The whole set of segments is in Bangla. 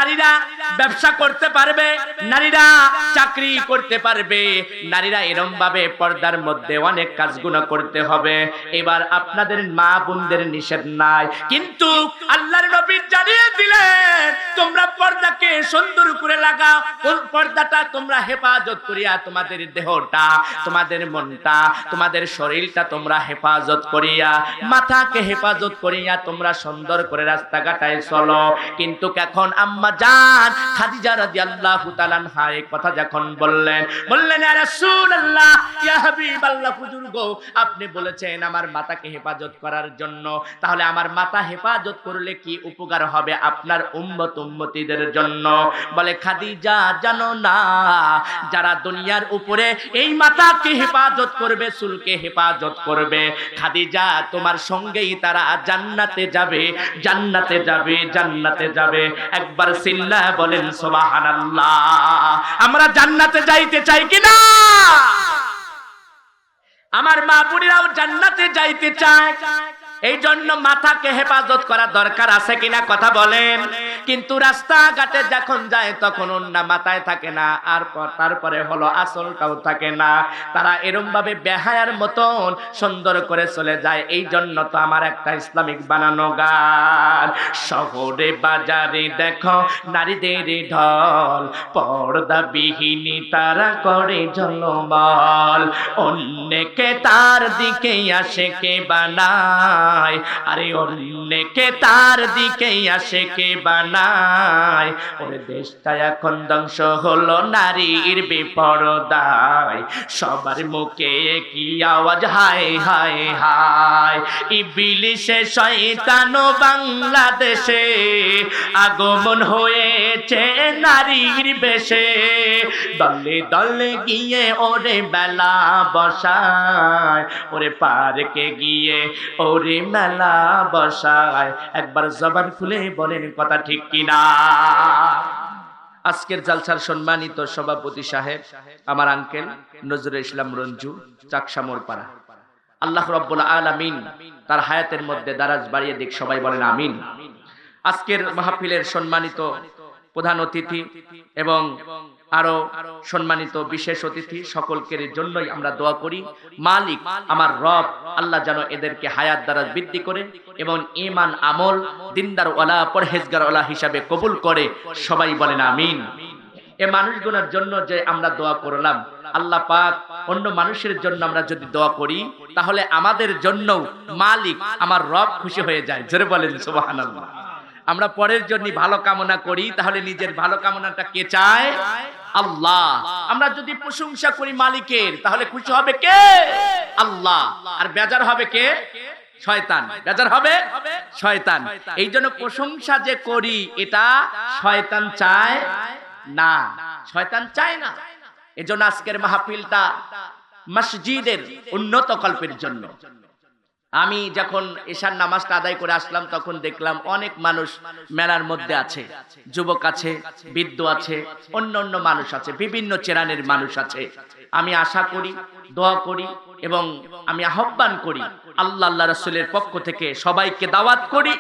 নারীরা ব্যবসা করতে পারবে, নারীরা চাকরি করতে পারবে, নারীরা এরকম ভাবে পর্দার মধ্যে অনেক কাজগুলো করতে হবে। এবার আপনাদের মা বোনদের নিষেধ নাই, কিন্তু আল্লাহর নবী জানিয়ে দিলেন তোমরা পর্দাকে সুন্দর করে লাগাও। কোন পর্দাটা তোমরা হেফাজত করিয়া তোমাদের দেহটা, তোমাদের মনটা, তোমাদের শরীরটা তোমরা হেফাজত করিয়া, মাথাকে হেফাজত করিয়া তোমরা সুন্দর করে রাস্তাঘাটায় চলো। কিন্তু এখন আম্মা জান খাদিজা রাদিয়াল্লাহু তাআলা আনহা এই কথা যখন বললেন ইয়া রাসূলুল্লাহ, ইয়া হাবিবাল্লাহ, হুজুর গো, আপনি বলেছেন আমার মাথাকে হেফাজত করার জন্য, তাহলে আমার মাথা হেফাজত করলে কি উপকার হবে আপনার উম্মত উম্মতিদের জন্য? বলে খাদিজা জানো না, যারা দুনিয়ার উপরে এই মাথাকে হেফাজত করবে, চুলকে হেফাজত করবে, খাদিজা তোমার সঙ্গেই তারা জান্নাতে যাবে, জান্নাতে যাবে, জান্নাতে যাবে। একবার সিল্লা বলেন সুবহানাল্লাহ। আমরা জান্নাতে যাইতে চাই কিনা? আমার মা বোনেরাও জান্নাতে যাইতে চায়, এই জন্য মাথাকে হেফাজত করা দরকার আছে কিনা কথা বলেন। কিন্তু রাস্তাঘাটে যখন যায় তখন ওন্না মাথায় থাকে না, আর তারপরে হলো আসলটাও থাকে না, তারা এরকম ভাবে বেহায়ার মতন সুন্দর করে চলে যায়। এই জন্য তো আমার একটা ইসলামিক বানানো গান, শহরে বাজারে দেখো নারীদের ঢল, পর্দা বিহীনি তারা করে ঝলমল, অন্যকে তার দিকে আসে কে বানায়, আরে অন্যকে তার দিকে আসে কে বানায়। ওরে দেশটা এখন ধ্বংস হলো নারীর বেপরদায়, সবার মুখে কি আওয়াজ হায় হায় হায়। ইবলিশে শয়তান বাংলাদেশে আগমন হয়েছে নারীর বেশে, দলে দলে গিয়ে ওরে বেলা বসায়, ওরে পার্কে গিয়ে ওরে মেলা বসায়। একবার জবান খুলে বলেন কথা ঠিক কিনা? আজকের জালসার সম্মানিত সভাপতি সাহেব আমার আঙ্কেল নজরুল ইসলাম রঞ্জু, চাকসামোরপাড়া, আল্লাহ রাব্বুল আলামিন তার হায়াতের মধ্যে দারাজ বাড়িয়ে দিক, সবাই বলেন আমিন। আজকের মাহফিলের সম্মানিত প্রধান অতিথি এবং আরো সম্মানিত বিশেষ অতিথি সকলকে জন্যই আমরা দোয়া করি, মালিক আমার রব আল্লাহ যেন এদেরকে হায়াত দারাজ বৃদ্ধি করে এবং ঈমান আমল দিনদার ওয়ালা পরহেজগার ওয়ালা হিসাবে কবুল করে, সবাই বলেন আমিন। এ মানুষগুলোর জন্য যে আমরা দোয়া করলাম, আল্লাহ পাক অন্য মানুষের জন্য আমরা যদি দোয়া করি তাহলে আমাদের জন্য মালিক আমার রব খুশি হয়ে যায়। জোরে বলেন সুবহানাল্লাহ। আমরা পরের জন্য ভালো কামনা করি, তাহলে নিজের ভালো কামনাটা কে চায়? আল্লাহ। আমরা যদি প্রশংসা করি মালিকের, তাহলে খুশি হবে কে? আল্লাহ। আর বেজার হবে কে? শয়তান। বেজার হবে শয়তান। এই জন্য প্রশংসা যে করি এটা শয়তান চায় না, শয়তান চায় না। এজন্য আজকের মাহফিলটা মসজিদের উন্নত কল্পের জন্য। আমি যখন ঈশার নামাজটা আদায় করে আসলাম তখন দেখলাম অনেক মানুষ মেলার মধ্যে আছে, যুবক আছে, বৃদ্ধ আছে, অন্য অন্য মানুষ আছে, বিভিন্ন চেরানের মানুষ আছে। আমি আশা করি, দোয়া করি এবং আমি আহ্বান করি, আল্লাহ আল্লাহ রাসূলের পক্ষ থেকে সবাইকে দাওয়াত করি,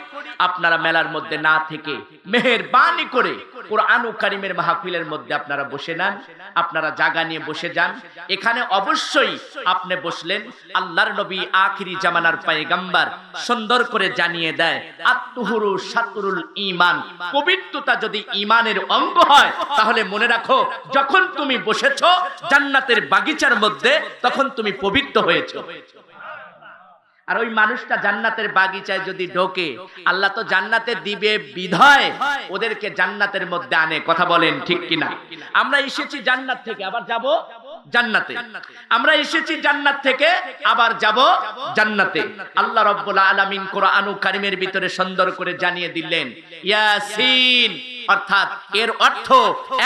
আপনারা মেলার মধ্যে না থেকে মেহেরবানি করে কুরআনুল কারীমের মাহফিলের মধ্যে আপনারা বসে নেন, আপনারা জায়গা নিয়ে বসে যান। এখানে অবশ্যই আপনি বসলেন, আল্লাহর নবী আখিরি জামানার পয়গম্বর সুন্দর করে জানিয়ে দেয়, আত-তুহুরু শাতরুল ঈমান, পবিত্রতা যদি ঈমানের অঙ্গ হয় তাহলে মনে রাখো যখন তুমি বসেছো জান্নাতের বাগিচার মধ্যে তখন তুমি পবিত্র হয়েছো। আর ওই মানুষটা জান্নাতের বাগিচায় যদি ঢোকে, আল্লাহ তো জান্নাতে দিবে বিধায় ওদেরকে জান্নাতের মধ্যে আনে। কথা বলেন ঠিক কিনা? আমরা এসেছি জান্নাত থেকে আবার যাব জান্নাতে, আমরা এসেছি জান্নাত থেকে আবার যাব জান্নাতে। আল্লাহ রাব্বুল আলামিন কোরআনুল কারীমের ভিতরে সুন্দর করে জানিয়ে দিলেন ইয়াসিন, অর্থাৎ এর অর্থ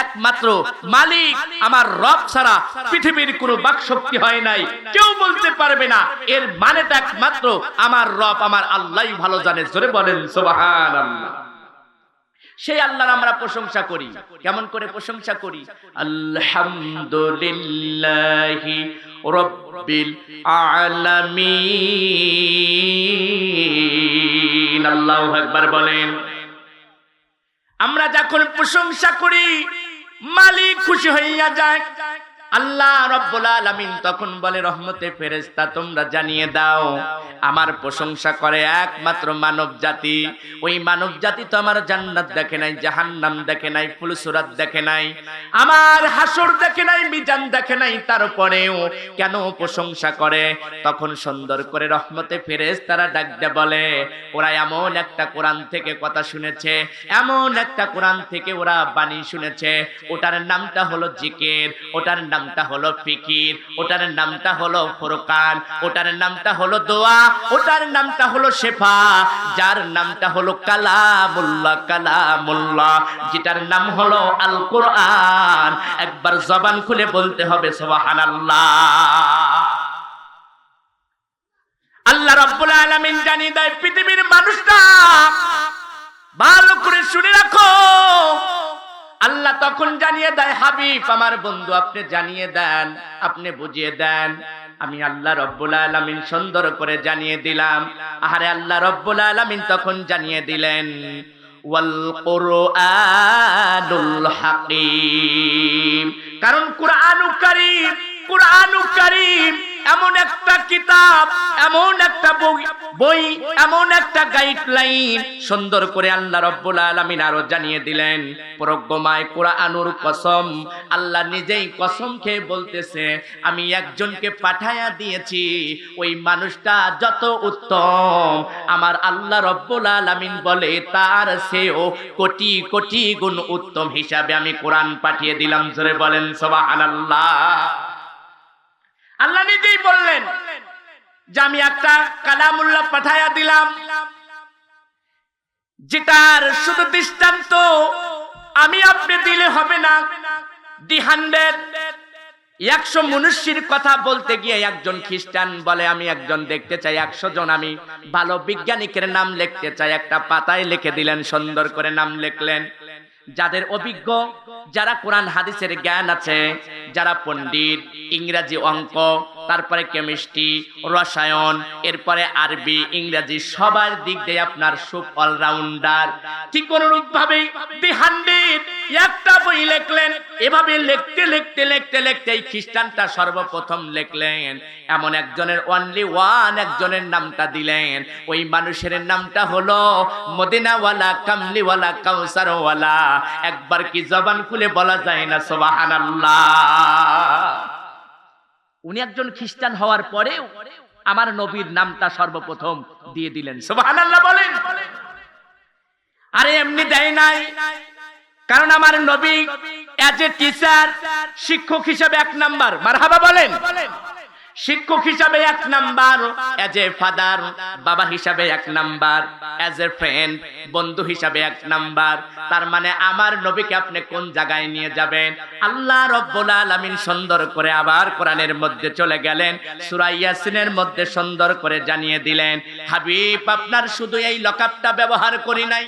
একমাত্র মালিক আমার রব ছাড়া পৃথিবীর কোনো বাকশক্তি হয় নাই, কেউ বলতে পারবে না। এর মানেটা একমাত্র আমার রব আমার আল্লাহই ভালো জানে। জোরে বলেন সুবহানাল্লাহ। সেই আল্লাহর আমরা প্রশংসা করি। কেমন করে প্রশংসা করি? আলহামদুলিল্লাহি রাব্বিল আলামিন। আল্লাহু আকবার বলেন। আমরা যখন প্রশংসা করি মালিক খুশি হইয়া যায়। আল্লাহ রাব্বুল আলামিন তখন বলে রহমতে ফেরেশতা তোমরা জানিয়ে দাও আমার প্রশংসা করে একমাত্র মানব জাতি। ওই মানব জাতি তো আমার জান্নাত দেখে নাই, জাহান্নাম দেখে নাই, ফুলসুরাত দেখে নাই, আমার হাসর দেখে নাই, মিজান দেখে নাই, তারপরেও কেন প্রশংসা করে? তখন সুন্দর করে রহমতে ফেরেশতারা ডাক দিয়ে বলে ওরা এমন একটা কোরআন থেকে কথা শুনেছে, এমন একটা কোরআন থেকে ওরা বাণী শুনেছে, ওটার নামটা হলো জিকির, ওটার নামটা হলো ফিকির, ওটার নামটা হলো ফুরকান, ওটার নামটা হলো দোয়া, ওটার নামটা হলো শেফা, যার নামটা হলো কালামুল্লাহ, কালামুল্লাহ, যেটার নাম হলো আল কোরআন। একবার জবান খুলে বলতে হবে সুবহানাল্লাহ। আল্লাহ রাব্বুল আলামিন জানিয়ে দেয় পৃথিবীর মানুষরা ভালো করে শুনে রাখো। আল্লাহ তখন জানিয়ে দেয় হাবিব আমার বন্ধু আপনি জানিয়ে দেন, আপনি বুঝিয়ে দেন। আমি আল্লাহ রাব্বুল আলামিন সুন্দর করে জানিয়ে দিলাম। আরে আল্লাহ রাব্বুল আলামিন তখন জানিয়ে দিলেন ওয়াল কুরআনুল হাকীম, কারণ কুরআনুল কারীম, কুরআনুল কারীম এমন একটা কিতাব, এমন একটা বই, এমন একটা গাইডলাইন। সুন্দর করে আল্লাহ রাব্বুল আলামিন আরো জানিয়ে দিলেন প্রজ্ঞাময় কুরআনুর কসম, আল্লাহ নিজেই কসম খেয়ে বলতেছে আমি একজনকে পাঠায়া দিয়েছি, ওই মানুষটা যত উত্তম আমার আল্লাহ রাব্বুল আলামিন বলে তার চেয়েও কোটি কোটি গুণ উত্তম হিসাবে আমি কোরআন পাঠিয়ে দিলাম। জোরে বলেন সুবহানাল্লাহ। আল্লাহ নিজেই বললেন যে আমি একটা কালামুল্লাহ পাঠায়া দিলাম, যেটার শুধু দৃষ্টান্ত আমি আপনি দিলে হবে না। 100 মনুষ্যের কথা বলতে গিয়ে একজন খ্রিস্টান বলে আমি একজন দেখতে চাই, 100 জন আমি ভালো বিজ্ঞানিকের নাম লিখতে চাই, একটা পাতায় লিখে দিলেন, সুন্দর করে নাম লিখলেন। যাদের অভিজ্ঞ, যারা কোরআন হাদিসের জ্ঞান আছে, যারা পণ্ডিত, ইংরেজি, অঙ্ক, তারপরে কেমিস্ট্রি, রসায়ন, এরপরে আরবি, ইংরেজি, সবার দিক দিয়ে আপনার সব অলরাউন্ডার। ঠিক অনুরূপ ভাবে একটা বই লিখলেন। এভাবে লিখতে লিখতে লিখতে লিখতে এই খ্রিস্টানটা সর্বপ্রথম লিখলেন, এমন একজনের অনলি ওয়ান একজনের নামটা দিলেন। ওই মানুষের নামটা হলো মদিনাওয়ালা, কামলিওয়ালা, কাউসারওয়ালা। একবার কি জবান খুলে বলা যায় না সুবহানাল্লাহ? উনি একজন খ্রিস্টান হওয়ার পরেও আমার নবীর নামটা সর্বপ্রথম দিয়ে দিলেন। সুবহানাল্লাহ বলেন। আরে এমনি দেয় নাই, কারণ আমার নবী এজ এ টিচার, শিক্ষক হিসেবে 1 নাম্বার। মারহাবা বলেন। শিক্ষক হিসাবে 1 নাম্বার, এজ এ ফাদার, বাবা হিসাবে 1 নাম্বার, এজ এ ফ্রেন্ড, বন্ধু হিসাবে 1 নাম্বার। তার মানে আমার নবীকে আপনি কোন জায়গায় নিয়ে যাবেন? আল্লাহ রাব্বুল আলামিন সুন্দর করে আবার কোরআনের মধ্যে চলে গেলেন, সূরা ইয়াসিনের মধ্যে সুন্দর করে জানিয়ে দিলেন হাবিব আপনার শুধু এই লকাপটা ব্যবহার করি নাই,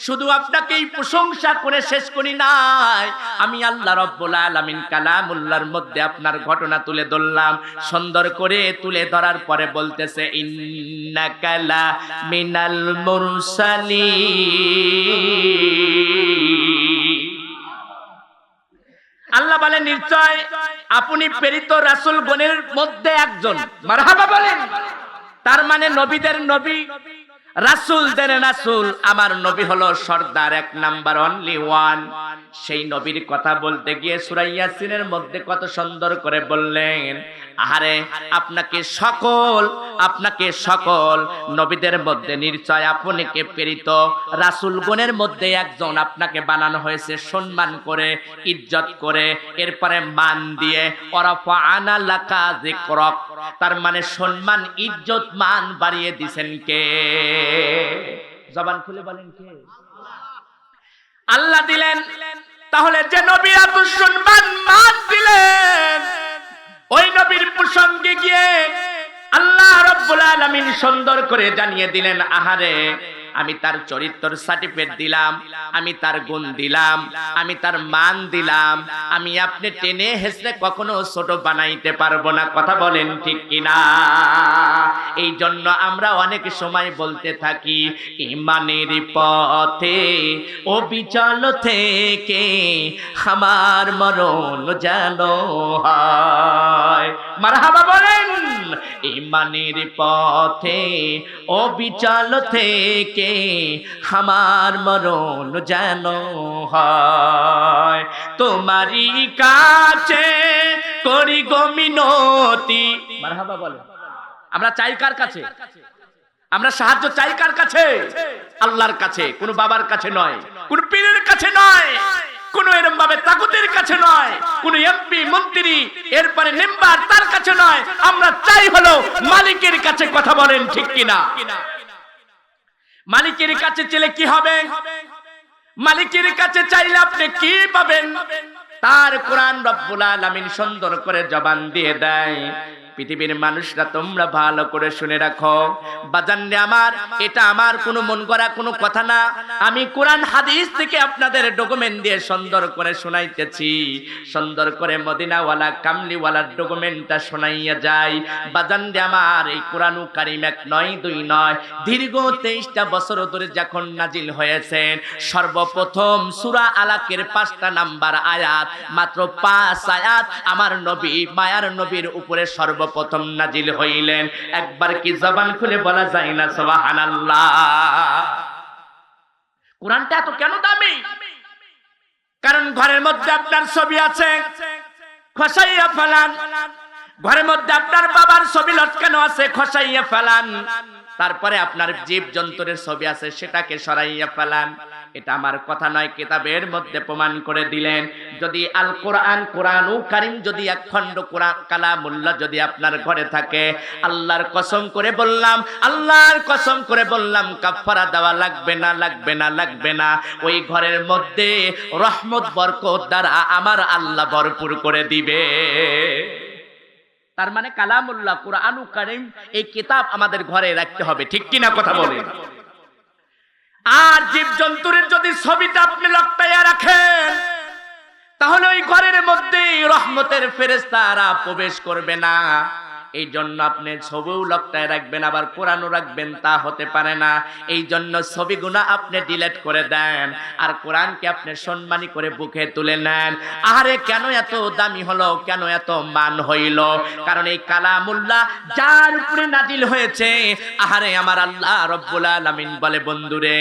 শুধু আপনাকেই প্রশংসা করে শেষ করি নাই, আমি আল্লাহ রাব্বুল আলামিন কালামুল্লাহর মধ্যে আপনার ঘটনা তুলে ধরলাম। সুন্দর করে তুলে ধরার পরে বলতেছে ইন্নাকা লা মিনাল মুরসালিন। আল্লাহ বলেন নিশ্চয় আপনি প্রেরিত রাসূল গণের মধ্যে একজন। মারহাবা বলেন। তার মানে নবীদের নবী, রাসূলদের রাসূল, আমার নবী হলো সর্দার, 1 নাম্বার, অনলি ওয়ান। সেই নবীর কথা বলতে গিয়ে সূরা ইয়াসিনের মধ্যে কত সুন্দর করে বললেন আরে আপনাকে সকল নবীদের মধ্যে নিশ্চয় আপনাকে প্রেরিত রাসূলগণের মধ্যে একজন আপনাকে বানানো হয়েছে, সম্মান করে, ইজ্জত করে, এরপরে মান দিয়ে। ওয়ারাফা'না লাকা যিকরাক, তার মানে সম্মান, ইজ্জত, মান বাড়িয়ে দিবেন কে? জবান খুলে বলেন কে? আল্লাহ দিলেন। তাহলে যে নবী এত সম্মান, মান দিলেন, ওই নবীর প্রসঙ্গে গিয়ে আল্লাহ রাব্বুল আলামিন সুন্দর করে জানিয়ে দিলেন আহারে আমি তার চরিত্রের সার্টিফিকেট দিলাম, আমি তার গুণ দিলাম, আমি তার মান দিলাম। আমি আপনি টেনে হেসড়ে কখনো ছোট বানাইতে পারবো না। কথা বলেন ঠিক কিনা? এই জন্য আমরা অনেক সময় বলতে থাকি, ইমানের পথে অবিচল থেকে আমার মরণ যেন হয়। মারহাবা বলেন। ইমানের পথে অবিচল থেকে আমার মরণ যেন হয়। তোমারই কাছে করি গো মিনতি। মারহাবা বলেন। আমরা চাই কার কাছে? আমরা সাহায্য চাই কার কাছে? আল্লাহর কাছে, কোন বাবার কাছে নয়, কোন পীরের কাছে নয়, কোন এরকম ভাবে তাগুতের কাছে নয়, কোন এমপি মন্ত্রী এরপরে মেম্বার তার কাছে নয়। আমরা চাই হলো মালিকের কাছে। কথা বলেন ঠিক কিনা? মালিকের কাছে চাইলে কি হবে? মালিকের কাছে চাইলে আপনি কি পাবেন? তার কোরআন রব্বুল আলামিন সুন্দর করে জবান দিয়ে দেয়। পৃথিবীর মানুষরা তোমরা ভালো করে শুনে রাখো বাজানরে আমার, এটা আমার কোনো মন গড়া কোনো কথা না। আমি কোরআন হাদিস থেকে আপনাদের ডকুমেন্ট দিয়ে সুন্দর করে শোনাইতেছি। সুন্দর করে মদিনাওয়ালা কামলিওয়ালার ডকুমেন্টটা শোনাইয়া যায়। বাজানরে আমার, এই কোরআন কারীম 1 নয় 2 নয়, দীর্ঘ 23টা বছর ধরে যখন নাজিল হয়েছেন, সর্বপ্রথম সূরা আলাকের 5টা নাম্বার আয়াত, মাত্র 5 আয়াত আমার নবী মায়ার নবীর উপরে সর্বপ্রথম নাজিল হইলেন। একবার কি জবান খুলে বলা যায় না সুবহানাল্লাহ? কোরআনটা এত কেন দামি? কারণ ঘরের মধ্যে আপনার ছবি আছে, খসাইয়া ফেলান। ঘরের মধ্যে আপনার বাবার ছবি লটকানো আছে, খসাইয়া ফেলান। তারপরে আপনার জীব জন্তুর ছবি আছে, সেটাকে সরাইয়া ফেলান। এটা আমার কথা নয়, কিতাবের মধ্যে প্রমাণ করে দিলেন। যদি আল কোরআন, কোরআনুল কারীম যদি এক খণ্ড কোরআন কালামুল্লাহ যদি আপনার ঘরে থাকে, আল্লাহর কসম করে বললাম, আল্লাহর কসম করে বললাম, কাফারা দেওয়া লাগবে না, লাগবে না, লাগবে না। ওই ঘরের মধ্যে রহমত বরকত দ্বারা আমার আল্লাহ ভরপুর করে দিবে। তার মানে কালামুল্লাহ কোরআনুল কারীম এই কিতাব আমাদের ঘরে রাখতে হবে। ঠিক কিনা কথা বলেন? আর জীব জন্তুর যদি ছবিটা আপনি লটকাইয়া রাখেন, তাহলে ওই ঘরের মধ্যে রহমতের ফেরেশতারা প্রবেশ করবে না। এই জন্য আপনি ছবিও লটকায় রাখবেন, আবার কোরআনও রাখবেন, তা হতে পারে না। এই জন্য ছবিগুলো আপনি ডিলিট করে দেন, আর কোরআনকে আপনি সম্মানী করে বুকে তুলে নেন। আরে কেন এত দামি হলো, কেন এত মান হইল? কারণ এই কালামুল্লাহ যার উপরে নাজিল হয়েছে, আহারে আমার আল্লাহ রব্বুল আলামিন বলে, বন্ধুরে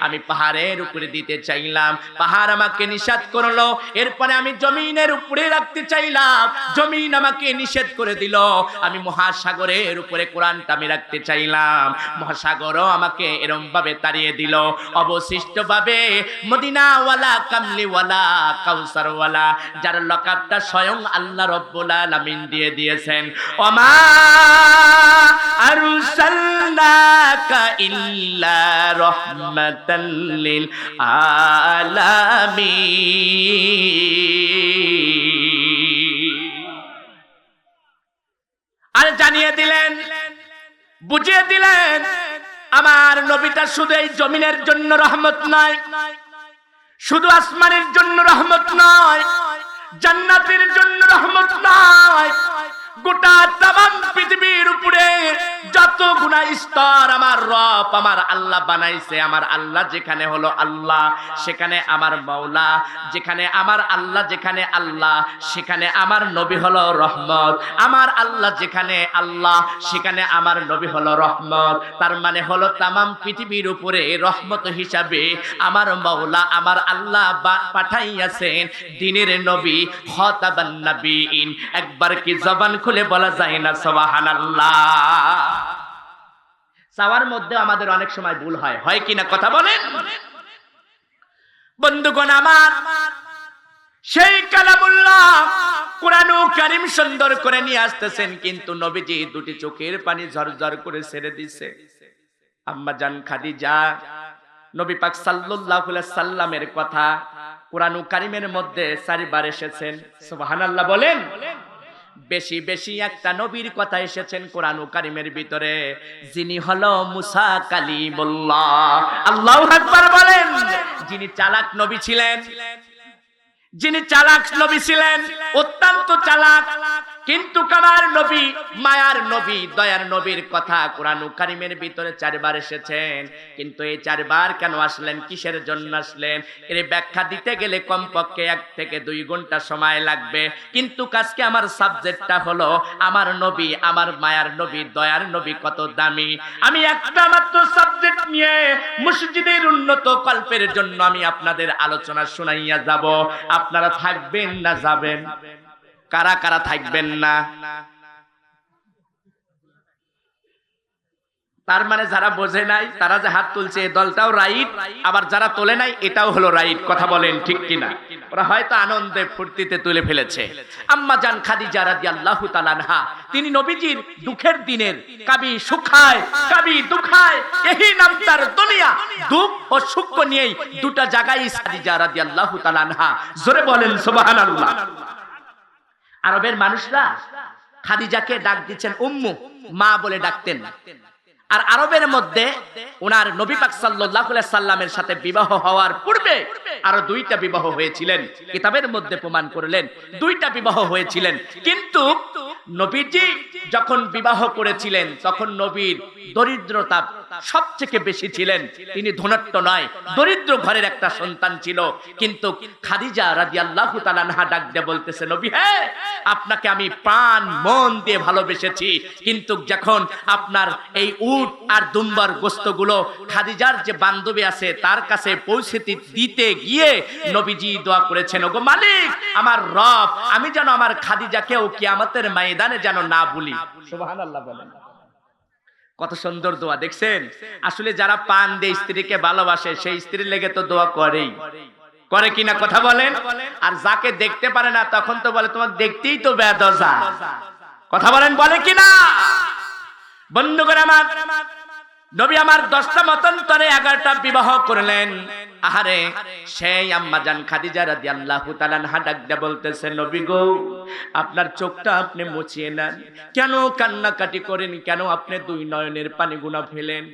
আমি পাহাড়ের উপরে দিতে চাইলাম, পাহাড় আমাকে নিষেধ করলো। এরপরে আমি জমিনের উপরে রাখতে চাইলাম, জমিন আমাকে নিষেধ করে দিল। আমি মহাসাগরের উপরে কোরআনটা আমি রাখতে চাইলাম, মহাসাগরও আমাকে এরকম ভাবে তাড়িয়ে দিল। অবশিষ্ট ভাবে মদিনাওয়ালা কামলিওয়ালা কাউসারওয়ালা, যার লকাবটা স্বয়ং আল্লাহ রব্বুল আলামিন দিয়ে দিয়েছেন, ওমা আরসালনাকা ইল্লা রাহমাতাল লিল আলামিন। আর জানিয়ে দিলেন, বুঝিয়ে দিলেন, আমার নবীটা শুধু এই জমিনের জন্য রহমত নয়, শুধু আসমানের জন্য রহমত নয়, জান্নাতের জন্য রহমত নয়, গোটা তামাম পৃথিবীর উপরে যত গুনাহ স্তর আমার রব আমার আল্লাহ বানাইছে, আমার আল্লাহ যেখানে হলো আল্লাহ, সেখানে আমার মাওলা, যেখানে আমার আল্লাহ, যেখানে আল্লাহ, সেখানে আমার নবী হলো রহমত। আমার আল্লাহ যেখানে আল্লাহ, সেখানে আমার নবী হলো রহমত। তার মানে হলো তামাম পৃথিবীর উপরে রহমত হিসাবে আমার মাওলা আমার আল্লাহ পাঠাইয়াছেন দিনের নবী খাতাবান নবীন। একবার কি জবান খুলে বলা যায় না সুবহানাল্লাহ? চাওয়ার মধ্যে আমাদের অনেক সময় ভুল হয়, হয় কিনা কথা বলেন? বন্ধুগণ আমার, সেই কালামুল্লাহ কোরআনুল কারীম সুন্দর করে নিয়ে আসতেছেন, কিন্তু নবীজি দুটি চোখের পানি ঝরঝর করে ছেড়ে দিছে। আম্মা জান খাদিজা নবী পাক সাল্লাল্লাহু আলাইহি সাল্লামের কথা কোরআনুল কারীমের মধ্যে 4 বার এসেছেন। সুবহানাল্লাহ বলেন। বেশি বেশি একটা নবীর কথা এসেছেন কোরআন কারীমের ভিতরে, যিনি হলো মুসা কালিমুল্লাহ। আল্লাহু আকবার বলেন। যিনি চালাক নবী ছিলেন, যিনি চালাক নবী ছিলেন, অত্যন্ত চালাক, কিন্তু আমার নবী, মায়ার নবী, দয়ার নবীর কথা কোরআন কারীমের ভিতরে 4 বার এসেছেন। কিন্তু এই 4 বার কেন আসলেন, কিসের জন্য আসলেন, এর ব্যাখ্যা দিতে গেলে কমপক্ষে 1 থেকে 2 ঘন্টা সময় লাগবে। কিন্তু আজকে আমার সাবজেক্টটা হলো আমার নবী, আমার মায়ার নবী, দয়ার নবী কত দামি। আমি একটা মাত্র সাবজেক্ট নিয়ে মসজিদের উন্নত কল্পের জন্য আমি আপনাদের আলোচনা শুনাইয়া যাব। আপনারা থাকবেন না যাবেন? কারা কারা থাকবেন না? তার মানে যারা বোঝে নাই তারা যে হাত তুলছে এই দলটাও রাইট, আবার যারা তোলে নাই এটাও হলো রাইট। কথা বলেন ঠিক কিনা? ওরা হয়তো আনন্দে ফুর্তিতে তুলে ফেলেছে। আম্মা জান খাদিজা রাদিয়াল্লাহু তাআলা আনহা, তিনি নবীজির দুঃখের দিনের কবি সুখায় কবি দুখায়, এই নাম তার দুনিয়া। দুঃখ ও সুখ নিয়েই দুটো জায়গায় খাদিজা রাদিয়াল্লাহু তাআলা আনহা, জোরে বলেন সুবহানাল্লাহ। আরবের মানুষরা খাদিজাকে ডাক দিচ্ছেন উম্মু, মা বলে ডাকতেন। আর আরবের মধ্যে ওনার নবী পাক সাল্লাল্লাহু আলাইহি সাল্লামের সাথে বিবাহ হওয়ার পূর্বে আরো 2টা বিবাহ হয়েছিলেন। কিতাবের মধ্যে প্রমাণ করলেন 2টা বিবাহ হয়েছিলেন। কিন্তু নবীজি যখন বিবাহ করেছিলেন তখন নবীর দরিদ্রতা সবচেয়ে বেশি ছিলেন। তিনি ধনাঢ্য নয়, দরিদ্র ঘরের একটা সন্তান ছিল। কিন্তু খাদিজা রাদিয়াল্লাহু তাআলা আনহা ডাক দিয়ে বলতেছে, নবী হ্যাঁ, আপনাকে আমি প্রাণ মন দিয়ে ভালোবেসেছি, কিন্তু যখন আপনার এই উট আর দুম্বার গোস্তগুলো খাদিজার যে বান্ধবী আছে তার কাছে পৌঁছে দিতে গিয়ে নবীজি দোয়া করেছেন, ওগো মালিক আমার রব, আমি যেন আমার খাদিজাকেও কিয়ামতের ময়দানে যেন না ভুলি। সুবহানাল্লাহ বলেন। কত সুন্দর দোয়া দেখছেন? আসলে যারা পান দিয়ে স্ত্রীকে ভালোবাসে সেই স্ত্রীর লেগে তো দোয়া করেই, করে কিনা কথা বলেন? আর যাকে দেখতে পারে না তখন তো বলে তোমাকে দেখতেই তো বেদজা। কথা বলেন, বলে কিনা? বন্ধুগণ আমার, নবী আমার 10টা মতান্তরে 11টা বিবাহ করলেন। আহারে সেই আম্মা জান খাদিজা রাদিয়াল্লাহু তাআলা আনহা ডাক দিয়ে বলতেছে, নবী গো, আপনার চোখটা আপনি মুছিয়ে নেন, কেন কান্নাকাটি করেন, কেন আপনি 2 নয়নের পানি গুনা ফেলেন?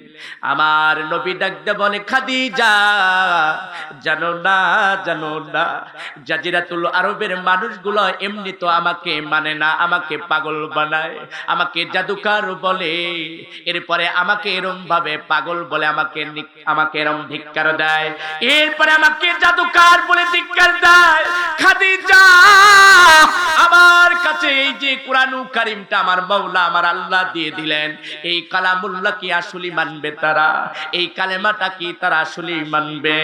আমার নবী ডাক দিয়ে বলে, খাদিজা জানো না, জানো না, জাজিরাতুল আরবের মানুষগুলো এমনি তো আমাকে মানে না, আমাকে পাগল বানায়, আমাকে জাদুকর বলে, এরপরে আমাকে এরম ভাবে পাগল বলে, আমাকে এরম ধিক্কার দেয়, এরপরে আমাকে জাদুকর বলে ধিক্কার দেয়। খাদিজা আমার কাছে এই যে কোরআন কারীমটা আমার মাওলা আমার আল্লাহ দিয়ে দিলেন, এই কালামুল্লাহ কি আসলে মানবে তারা? এই কালেমাটা কি তারা আসলে মানবে?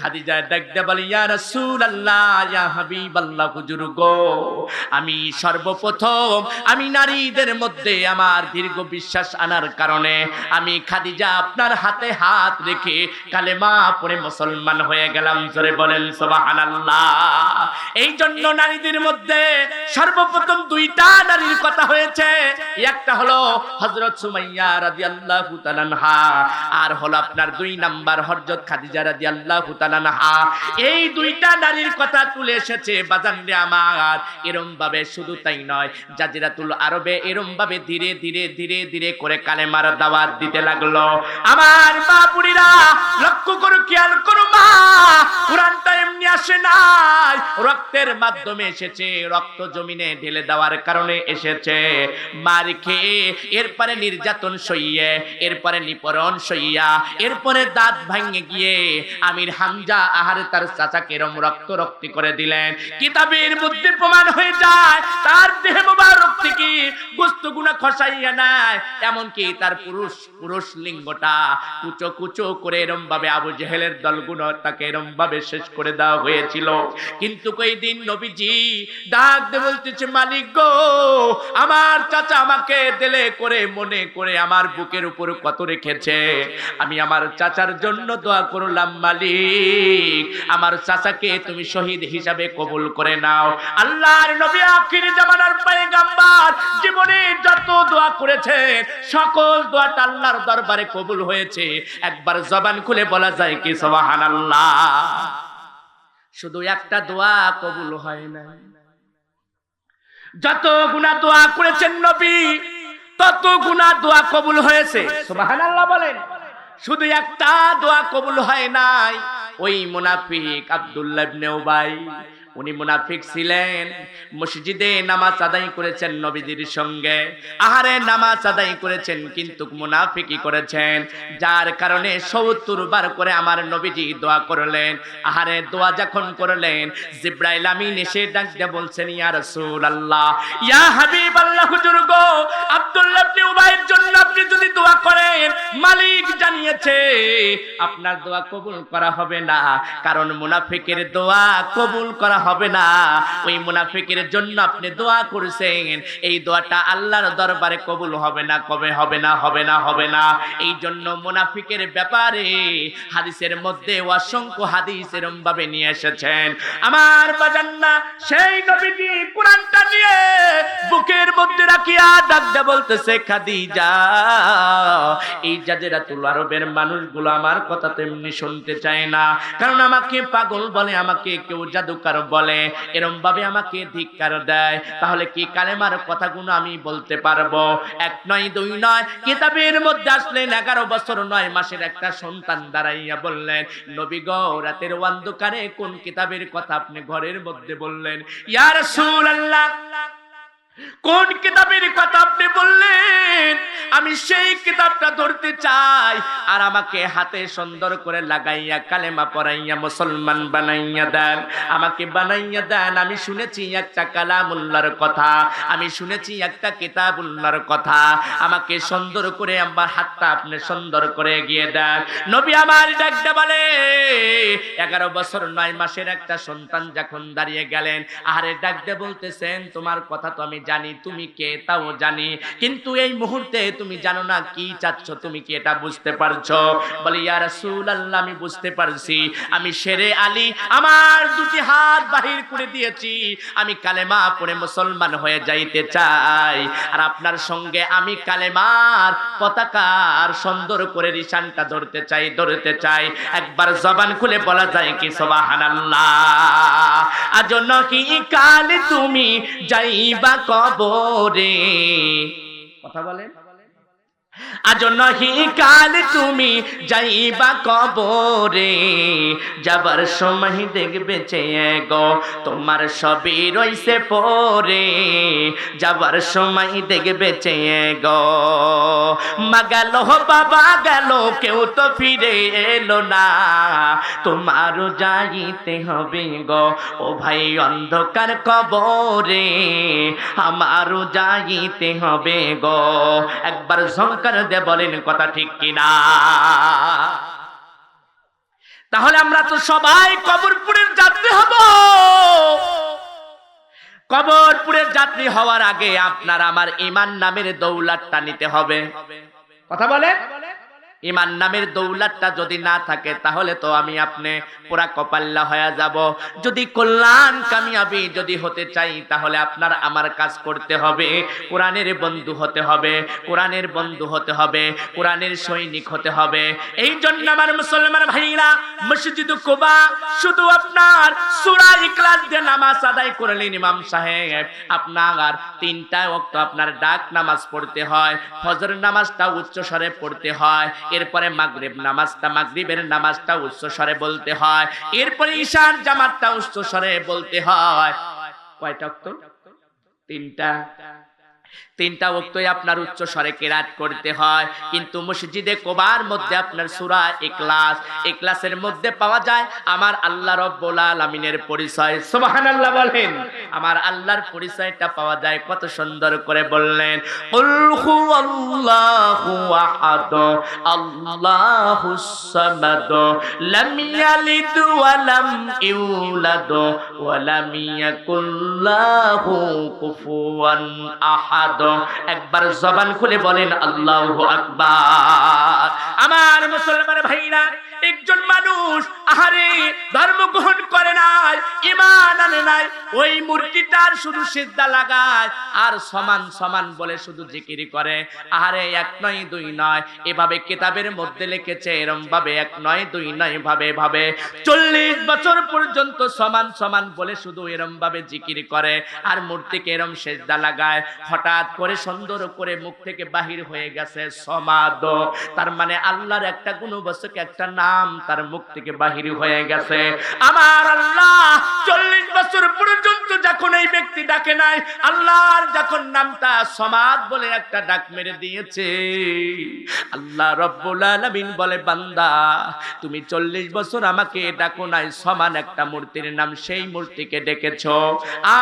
খাদিজা ডাকতে বলে, ইয়া রাসূলুল্লাহ, ইয়া হাবিবাল্লাহ, হুজুর গো, আমি সর্বপ্রথম আমি নারীদের মধ্যে আমার দীর্ঘ বিশ্বাস আনার কারণে আমি খাদিজা আপনার হাতে হাত রেখে কালেমা পড়ে মুসলমান হয়ে গেলাম। জোরে বলেন সুবহানাল্লাহ। এই জন্য নারীদের মধ্যে সর্বপ্রথম 2টা নারীর কথা হয়েছে। একটা হলো হযরত সুমাইয়া রাদিয়াল্লাহু তাআলা আনহা, আর হলো আপনার 2 নাম্বার হযরত খাদিজা রাদিয়াল্লাহু তাআলা আনহা। এই 2টা নারীর কথা তুলে এসেছে বাজান রে আমার। এরম ভাবে শুধু তাই নয়, জাজিরাতুল আরবে এরম ভাবে ধীরে ধীরে ধীরে ধীরে করে কালেমার দাওয়াত দিতে লাগলো। আমার মা বুড়িরা লক্ষ্য করো, খেয়াল করো মা, কোরআনটা এমনি আসে নাই, রক্তের মাধ্যমে এসেছে, রক্ত জমিনে ঢেলে দেওয়ার কারণে এসেছে। মার খেয়ে এরপরে নির্যাতন সইয়ে, এরপরে নিপরণ সইয়া, এরপরে দাঁত ভাঙে গিয়ে আমির হামজা আহারে তার চাচাকে এরম রক্ত রক্তি করে দিলেন। কিতাবের মধ্যে প্রমাণ হয়ে যায় তার দেহ মোবারক থেকে গোস্তগুনা খসাইয়া নেয়, এমনকি তার পুরুষ লিঙ্গটা কুচো কুচো করে এরম ভাবে আবু জেহেলের দলগুলো তাকে এরম ভাবে শেষ করে দেওয়া হয়েছিল। কিন্তু কই দিন নবীজি ডাক দিয়ে বলতেছে, মালিক গো, আমার চাচা আমাকে দিলে করে মনে করে আমার বুকের উপর কত রেখেছে, আমি আমার চাচার জন্য দোয়া করলাম, মালিক আমার চাচাকে তুমি শহীদ হিসাবে কবুল করে নাও। আল্লাহর নবী আখির জামানার পয়গম্বর জীবনে যত দোয়া করেছেন সকল দোয়াটা আল্লাহর দরবারে কবুল হয়েছে। একবার জবান খুলে বলা যায় কি সুবহানাল্লাহ? শুধু একটা দোয়া কবুল হয় না। যত গুনাহ দোয়া করেছেন নবী তত গুনাহ দোয়া কবুল হয়েছে। সুবহানাল্লাহ বলেন। শুধু একটা দোয়া কবুল হয় নাই, ওই মুনাফিক আব্দুল্লাহ ইবনে উবাই, উনি মুনাফিক ছিলেন, মসজিদে নামাজ আদায় করেছেন নবীজির সঙ্গে, আহারে নামাজ আদায় করেছেন কিন্তু মুনাফিকি করেছেন, যার কারণে ৭০ বার করে আমার নবীজি দোয়া করলেন। আহারে দোয়া যখন করলেন, জিবরাইল আমিন এসে ডাক দিয়ে বলছেন, ইয়া রাসূলুল্লাহ, ইয়া হাবিবাল্লাহ, হুজুর গো, আব্দুল্লাহ ইবনে উবাইয়ের জন্য আপনি যদি দোয়া করেন, মালিক জানিয়েছে আপনার দোয়া কবুল করা হবে না, কারণ মুনাফিকের দোয়া কবুল করা হবে না। ওই মুনাফিকের জন্য আপনি দোয়া করেছেন, এই দোয়াটা আল্লাহর দরবারে কবুল হবে না, কবে হবে না, হবে না, হবে না। এই জন্য মুনাফিকের ব্যাপারে হাদিসের মধ্যে অসংখ্য হাদিস এরকম ভাবে নিয়ে এসেছেন। আমার বাজান্না সেই নবীজি কোরআনটা নিয়ে বুকের মধ্যে রাখিয়া ডাকতে বলতেছে, খাদিজা, এই জাজিরাতুল আরবের মানুষগুলো আমার কথা তেমনি শুনতে চায় না, কারণ আমাকে পাগল বলে, আমাকে কেউ জাদুকর বলে, এরকম ভাবে আমাকে ধিক্কার দেয়। তাহলে কি কালেমার কথাগুলো আমি বলতে পারবো? ১ নয় ২ নয়, কিতাবের মধ্যে আসলেন ১১ বছর ৯ মাসের একটা সন্তান দাঁড়াইয়া বললেন, নবী গো, রাতের অন্ধকারে কোন কিতাবের কথা আপনি ঘরের মধ্যে বললেন? ইয়া রাসূলুল্লাহ, কোন কিতাবের কথা আপনি বললেন? আমি সেই কিতাবটা ধরতে চাই, আর আমাকে হাতে সুন্দর করে লাগাইয়া কালেমা পড়াইয়া মুসলমান বানাইয়া দেন, আমাকে বানাইয়া দেন। আমি শুনেছি একটা কালামুল্লাহর কথা, আমি শুনেছি একটা কিতাবুল্লাহর কথা, আমাকে সুন্দর করে আমার হাতটা আপনি সুন্দর করে এগিয়ে দেন। নবী আমার ডাকতে বলে, ১১ বছর ৯ মাসের একটা সন্তান যখন দাঁড়িয়ে গেলেন, আরে ডাকতে বলতেছেন, তোমার কথা তো আমি জানি, তুমি কে তাও জানি, কিন্তু এই মুহূর্তে তুমি জানো না কি চাচ্ছ, তুমি কি এটা বুঝতে পারছো? বলে, ইয়া রাসূলুল্লাহ, আমি বুঝতে পারছি, আমি শেরে আলী আমার ২টি হাত বাহির করে দিয়েছি, আমি কালেমা পড়ে মুসলমান হয়ে যাইতে চাই, আর আপনার সঙ্গে আমি কালেমার পতাকার সুন্দর করে নিশানটা ধরতে চাই, ধরতে চাই। একবার জবান খুলে বলা যায় কি সুবহানাল্লাহ? আজ নাকি কাল তুমি যাইবা কবরে, কথা বলেন, আজ নহি কাল তুমি যাইবা কবরে, যাবার সময় দেখবে চেয়ে গো তোমার সবই রইছে পরে, যাবার সময় দেখবে চেয়ে গো। মা গেল, বাবা গেল, কেউ তো ফিরে এলো না, তোমারও যাইতে হবে গো ও ভাই অন্ধকার কবরে, আমারও যাইতে হবে গো। একবার ঝংকার দে বলেন কথা ঠিক কিনা? তাহলে আমরা তো সবাই কবরপুরের যাত্রী হব। কবরপুরের যাত্রী হওয়ার আগে আপনার আমার ঈমান নামের দৌলতটা নিতে হবে। কথা বলে, ঈমান নামের দৌলতটা যদি না থাকে তাহলে তো আমি আপনি পুরা কপাল্লা হয়ে যাব। যদি কল্যাণ কামিয়াবি যদি হতে চাই তাহলে আপনার আমার কাজ করতে হবে, কোরআনের বন্ধু হতে হবে, কোরআনের বন্ধু হতে হবে, কোরআনের সৈনিক হতে হবে। এই জন্য আমার মুসলমান ভাইরা, মসজিদ কুবা শুধু আপনার সূরা ইখলাস দিয়ে নামাজ আদায় করলেন ইমাম সাহেব, আপনার ৩টা ওয়াক্ত আপনার ডাক নামাজ পড়তে হয়, ফজর নামাজটা উচ্চ স্বরে পড়তে হয়, এরপরে মাগরিব নামাজটা, মাগরিবের নামাজটা উচ্চ স্বরে বলতে হয়, এরপরে ঈশার জামাতটা উচ্চ স্বরে বলতে হয়। কয়টা ওয়াক্ত? ৩টা ওয়াক্তই আপনার উচ্চ স্বরে কিরাত করতে হয়। কিন্তু মসজিদে কুবার মধ্যে আপনার সূরা ইখলাস, ইখলাসের মধ্যে পাওয়া যায় আমার আল্লাহ রাব্বুল আলামিনের পরিচয়। সুবহানাল্লাহ বলেন। আমার আল্লাহর পরিচয়টা পাওয়া যায়, কত সুন্দর করে বললেন, কুল হুয়াল্লাহু আহাদ আল্লাহুস সামাদ লাম ইয়ালিদ ওয়া লাম ইউলাদ ওয়া লাম ইয়াকুল লাহু কুফুয়ান আহাদ। একবার জবান খুলে বলেন আল্লাহু আকবার। আমার মুসলমান ভাইরা, একজন মানুষ আহারে ধর্ম গ্রহণ করে নাই, ঈমান আনে নাই, ওই মূর্তিটার শুধু সিজদা লাগায় আর সমান সমান বলে শুধু জিকির করে। আহারে এক নয় দুই নয়, এভাবে কিতাবের মধ্যে লিখেছে এরম ভাবে এক নয় দুই নয় ভাবে ভাবে 40 বছর পর্যন্ত সমান সমান বলে শুধু এরম ভাবে জিকির করে আর মূর্তিকে এরম সিজদা লাগায়। হঠাৎ করে সুন্দর করে মুখ থেকে বাহির হয়ে গেছে সমাদ, তার মানে আল্লাহর একটা গুণবাচক একটা নাম তার মুখ থেকে বাহির হয়ে গেছে। আমার আল্লাহ 40 বছর পর্যন্ত যখন এই ব্যক্তি ডাকে নাই, আল্লাহর যখন নামটা সমাদ বলে একটা ডাক মেরে দিয়েছে, আল্লাহ রব্বুল আলামিন বলে বান্দা তুমি 40 বছর আমাকে ডাকো নাই, সমান একটা মূর্তির নাম সেই মূর্তিকে ডেকেছো,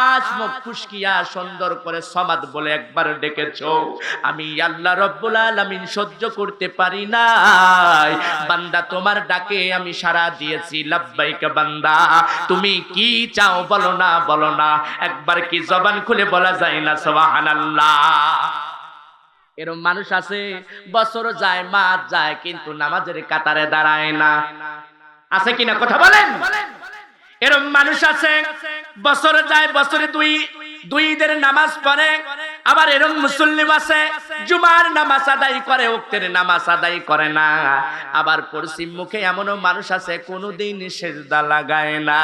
আজ মুখ ফুসকিয়া সুন্দর করে সমাদ বলে একবার ডেকেছো, আমি আল্লাহ রব্বুল আলামিন সহ্য করতে পারি নাই, বান্দা তোমার ডাকে আমি সাড়া দিয়েছি, লাব্বাইক বান্দা তুমি কি চাও বলো না বলো না, একবার কি জবান খুলে বলা যায় না সুবহানাল্লাহ। এরকম মানুষ আছে বছর যায় মাস যায় কিন্তু নামাজের কাতারে দাঁড়ায় না, আছে কিনা কথা বলেন? এরকম মানুষ আছে বছর যায় বছরে দুই ঈদের নামাজ পড়ে, আবার এরকম মুসল্লি আছে জুমার নামাজ আদায় করে ওক্তের নামাজ আদায় করে না, আবার পশ্চিম মুখে এমনও মানুষ আছে কোনোদিন সিজদা লাগায় না,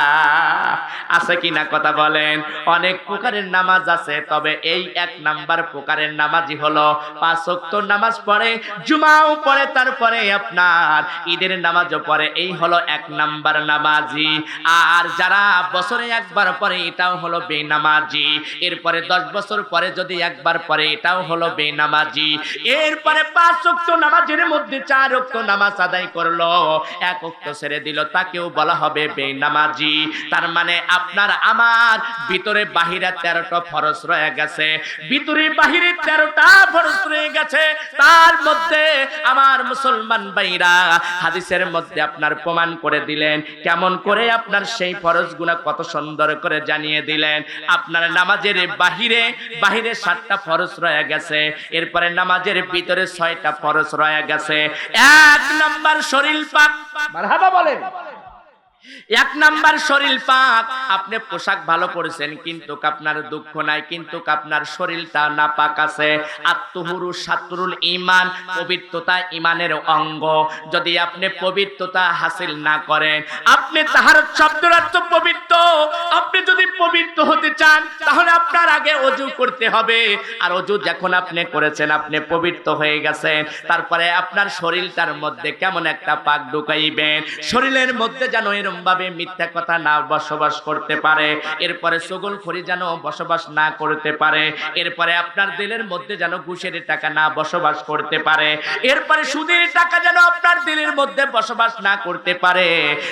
আছে কিনা কথা বলেন? অনেক প্রকারের নামাজ আছে, তবে এই 1 নাম্বার প্রকারের নামাজই হলো 5 ওয়াক্ত নামাজ পড়ে, জুমাও পড়ে, তারপরে আপনার ঈদের নামাজও পড়ে, এই হলো 1 নাম্বার নামাজি। আর যারা বছরে একবার পড়ে এটাও হলো বেনামাজি, এরপরে 10 বছর পরে যদি একবার পরে এটাও হলো বেনামাজি, এরপরে 5 ওয়াক্ত নামাজের মধ্যে 4 ওয়াক্ত নামাজ আদায় করলো, 1 ওয়াক্ত ছেড়ে দিল, তাকেও বলা হবে বেনামাজি। তার মানে আপনার আমার ভিতরে বাহিরে 13টা ফরজ রয়ে গেছে, ভিতরে বাহিরে 13টা ফরজ রয়ে গেছে, তার মধ্যে আমার মুসলমান ভাইরা হাদিসের মধ্যে আপনার প্রমাণ করে দিলেন, কেমন করে আপনার সেই ফরজগুলো কত সুন্দর করে জানিয়ে দিলেন। আপনার নামাজের বাহিরে 7টা ফরজ রয়ে গেছে, এরপরে নামাজের ভিতরে 6টা ফরজ রয়ে গেছে। 1 নাম্বার শরীর পাক, মারহাবা বলেন। 1 নাম্বার শরীর পাক, আপনি পোশাক ভালো পরেছেন কিন্তু আপনার দুঃখ নাই, কিন্তু আপনার শরীরটা নাপাক আছে। আত্মহুরু শাতরুল ঈমান, পবিত্রতা ঈমানের অঙ্গ, যদি আপনি পবিত্রতা হাসিল না করেন, আপনি তাহারত শব্দের অর্থ পবিত্র, আপনি যদি পবিত্র হতে চান তাহলে আপনার আগে ওযু করতে হবে, আর ওযু যখন আপনি করেছেন আপনি পবিত্র হয়ে গেছেন, তারপরে আপনার শরীরটার মধ্যে কেমন একটা পাক ঢুকাইবেন, শরীরের মধ্যে যেন এরকম ভাবে মিথ্যা কথা না বসবাস করতে পারে, এরপরে চগলখড়ি যেন বসবাস না করতে পারে, এরপরে আপনার দিলের মধ্যে যেন ঘুষের টাকা না বসবাস করতে পারে, এরপরে সুদের টাকা যেন আপনার দিলের মধ্যে বসবাস না করতে পারে,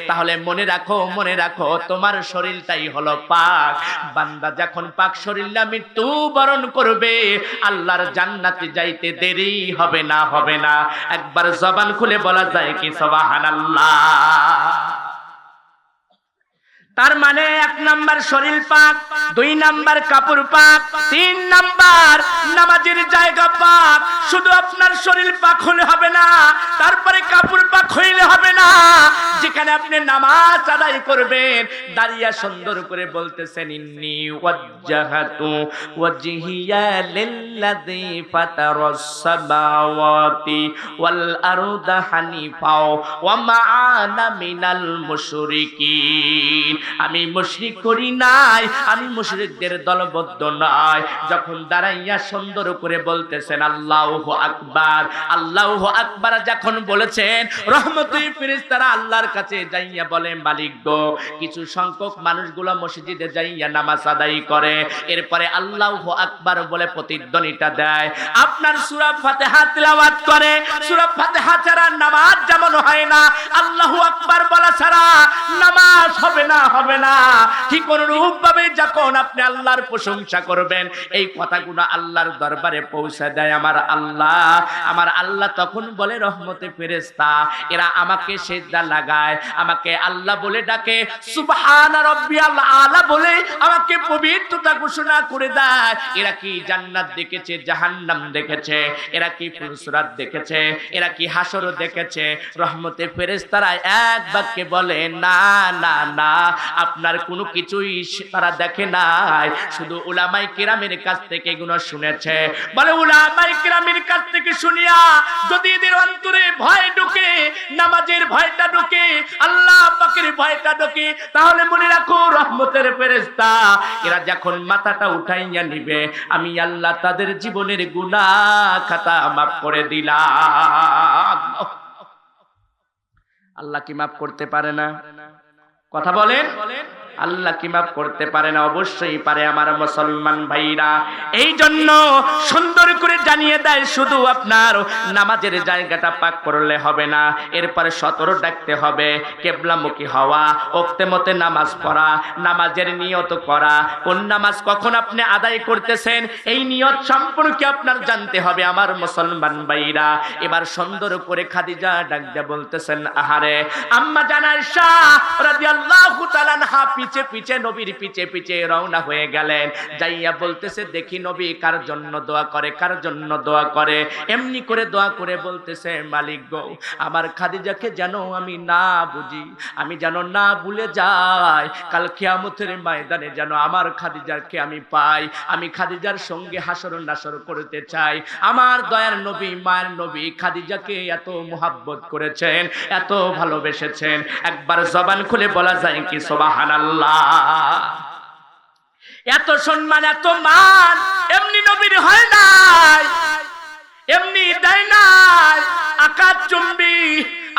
তাহলে মনে রাখো তোমার শরীরটাই হলো পাক। বান্দা যখন পাক শরীর নিয়ে মৃত্যু বরণ করবে, আল্লাহর জান্নাতে যাইতে দেরি হবে না, হবে না। একবার জবান খুলে বলা যায় কি সুবহানাল্লাহ। তার মানে 1 নাম্বার শরীর পাক, 2 নাম্বার কাপড় পাক, 3 নাম্বার নামাজের জায়গা পাক। শুধু আপনার শরীর পাক হলে হবে না, তারপরে কাপড় পাক হইলে হবে না, যেখানে আপনি নামাজ আদায় করবেন দাঁড়িয়ে সুন্দর করে বলতেছেন ইন্নী ওয়াজ্জাহাতু ওয়াজহিয়া লিল্লাযী ফাতারাস সামাওয়াতি ওয়াল আরদা হানিফা ওয়া মা আনা মিনাল মুশরিকিন। আমি মুশরিক করি নাই, আমি মুশরিকদের দলবদ্ধ নয়। যখন দাঁড়াইয়া সুন্দর করে বলতেছেন আল্লাহু আকবার, আল্লাহু আকবার যখন বলেছেন, রহমতের ফেরেশতারা আল্লাহর কাছে যাইয়া বলে মালিক গো, কিছু সংখ্যক মানুষগুলো মসজিদে যাইয়া নামাজ আদায় করে, এরপরে আল্লাহু আকবার বলে প্রতিধ্বনিটা দেয়, আপনার সূরা ফাতিহা তিলাওয়াত করে। সূরা ফাতিহা ছাড়া নামাজ যেমন হয় না, আল্লাহু আকবার বলা ছাড়া নামাজ হবে না, হবে না। ঠিক অনুরূপ ভাবে যখন আপনি আল্লাহর প্রশংসা করবেন, এই কথাগুলো আল্লাহর দরবারে পৌঁছে দেয় আমার আল্লাহ তখন বলে রহমতে ফেরেশতা, এরা আমাকে সিজদা লাগায়, আমাকে আল্লাহ বলে ডাকে, সুবহানা রাব্বিয়াল আলা বলে আমাকে পবিত্রতা ঘোষণা করে দেয়। এরা কি জান্নাত দেখেছে, জাহান্নাম দেখেছে, এরা কি ফুলসুরাত দেখেছে, এরা কি হাসর দেখেছে? রহমতে ফেরেশতারা এক বাক্যে বলে, না না না, আপনার কোনো কিছুই তারা দেখে নাই, শুধু উলামায়ে কিরামের কাছ থেকে এগুলো শুনেছে। বলে উলামায়ে কিরামের কাছ থেকে শুনিয়া যদি এদের অন্তরে ভয় ঢুকে, নামাজের ভয়টা ঢুকে, আল্লাহ পাকের ভয়টা ঢুকে, তাহলে মনে রাখো রহমতের ফেরেশতা এরা যখন মাথাটা উঠাইয়া নিবে, আমি আল্লাহ তাদের জীবনের গুনাহ খাতা মাফ করে দিলাম। আল্লাহ কি মাফ করতে পারে না? কথা বলেন, আল্লাহ কি মাফ করতে পারে না? অবশ্যই পারে আমার মুসলমান ভাইরা। এই জন্য সুন্দর করে জানিয়ে দেয়, শুধু আপনার নামাজের জায়গাটা পাক করলে হবে না, এরপরে 17 ডাকতে হবে, কিবলামুখী হওয়া, ওক্তে মতে নামাজ পড়া, নামাজের নিয়ত করা, কোন নামাজ কখন আপনি আদায় করতেছেন এই নিয়ত সম্পর্কে আপনার জানতে হবে আমার মুসলমান ভাইরা। এবার সুন্দর করে খাদিজা ডাক দিয়ে বলতেছেন, আহারে আম্মা জান আয়েশা রাদিয়াল্লাহু তাআলা আনহা পিছে পিছে নবীর পিছে পিছে রওনা হয়ে গেলেন। যাইয়া বলতেছে, দেখি নবী কার জন্য দোয়া করে, কার জন্য দোয়া করে। এমনি করে দোয়া করে বলতেছে, মালিক গো, আমার খাদিজাকে যেন আমি না বুঝি, আমি যেন না ভুলে যাই, কাল কিয়ামতের ময়দানে যেন আমার খাদিজাকে আমি পাই, আমি খাদিজার সঙ্গে হাসর নাসর করতে চাই। আমার দয়ার নবী, মায়ের নবী খাদিজাকে এত মোহাব্বত করেছেন, এত ভালোবেসেছেন, একবার জবান খুলে বলা যায় কি সুবহানাল্লাহ। এত সম্মান, এত মান এমনি নবীর হয় নাই, এমনি দেয় নাই। আকাশ চুম্বি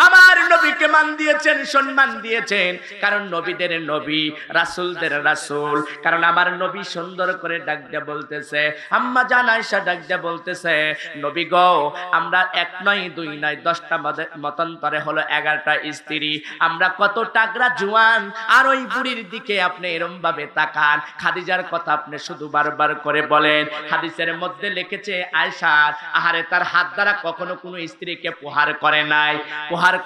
আমার নবীকে মান দিয়েছেন, সম্মান দিয়েছেন, কারণ নবীদের নবী, রাসূলদের রাসূল। কারণ আমার নবী সুন্দর করে ডাক দিয়ে বলতেছে, আম্মা জান আয়েশা ডাক দিয়ে বলতেছে, নবী গো, আমরা এক নয় দুই নয় 10টা মতান্তরে হলো 11টা স্ত্রী, আমরা কত টাকরা জোয়ান, আর ওই বুড়ির দিকে আপনি এরকম ভাবে তাকান, খাদিজার কথা আপনি শুধু বারবার করে বলেন। হাদিসের মধ্যে লিখেছে, আয়েশা আহারে তার হাত দ্বারা কখনো কোনো স্ত্রীকে প্রহার করে নাই,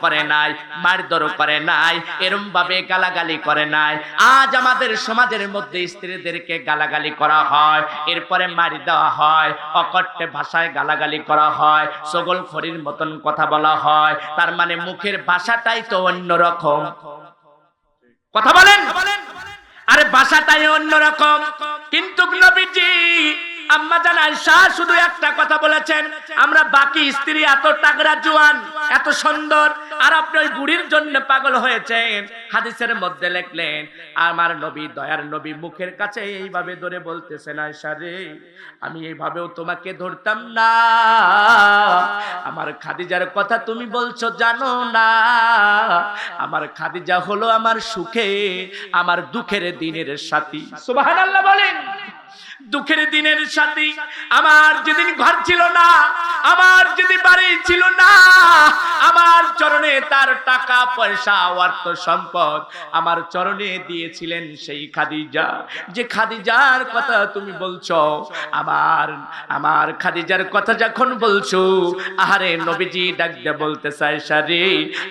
করে নাই, মারধর করে নাই, এরম ভাবে গালাগালি করে নাই। আজ আমাদের সমাজের মধ্যে স্ত্রীদেরকে গালাগালি করা হয়, এরপরে মারি দেওয়া হয়, অকট্টে ভাষায় গালাগালি করা হয়, সগলখড়ির মতন কথা বলা হয়। তার মানে মুখের ভাষাটাই তো অন্যরকম। কথা বলেন, আরে ভাষাটাই অন্যরকম। কিন্তু নবীজি আম্মা জান আয়েশা শুধু একটা কথা বলেছেন, আমরা বাকি স্ত্রী এত টাকরা জোয়ান, এত সুন্দর, আর আপনি ওই বুড়ির জন্য পাগল হয়েছেন। হাদিসের মধ্যে লিখলেন, আমার নবী, দয়ার নবী মুখের কাছে এইভাবে ধরে বলতেছেন, আয়েশা রে, আমি এইভাবেও তোমাকে ধরতাম না, আমার খাদিজার কথা তুমি বলছো জানো না, আমার খাদিজা হলো আমার সুখে আমার দুঃখের দিনের সাথী। সুবহানাল্লাহ বলেন। দুঃখের দিনের সাথী। আমার যেদিন ঘর ছিল না, আমার যেদিন বাড়ি ছিল না, আমার চরণে তার টাকা পয়সা অর্থ সম্পদ আমার চরণে দিয়েছিলেন সেই খাদিজা। যে খাদিজার কথা তুমি বলছো, আমার খাদিজার কথা যখন বলছো, আহারে নবীজি ডাক দিয়ে বলতে চায়, সারি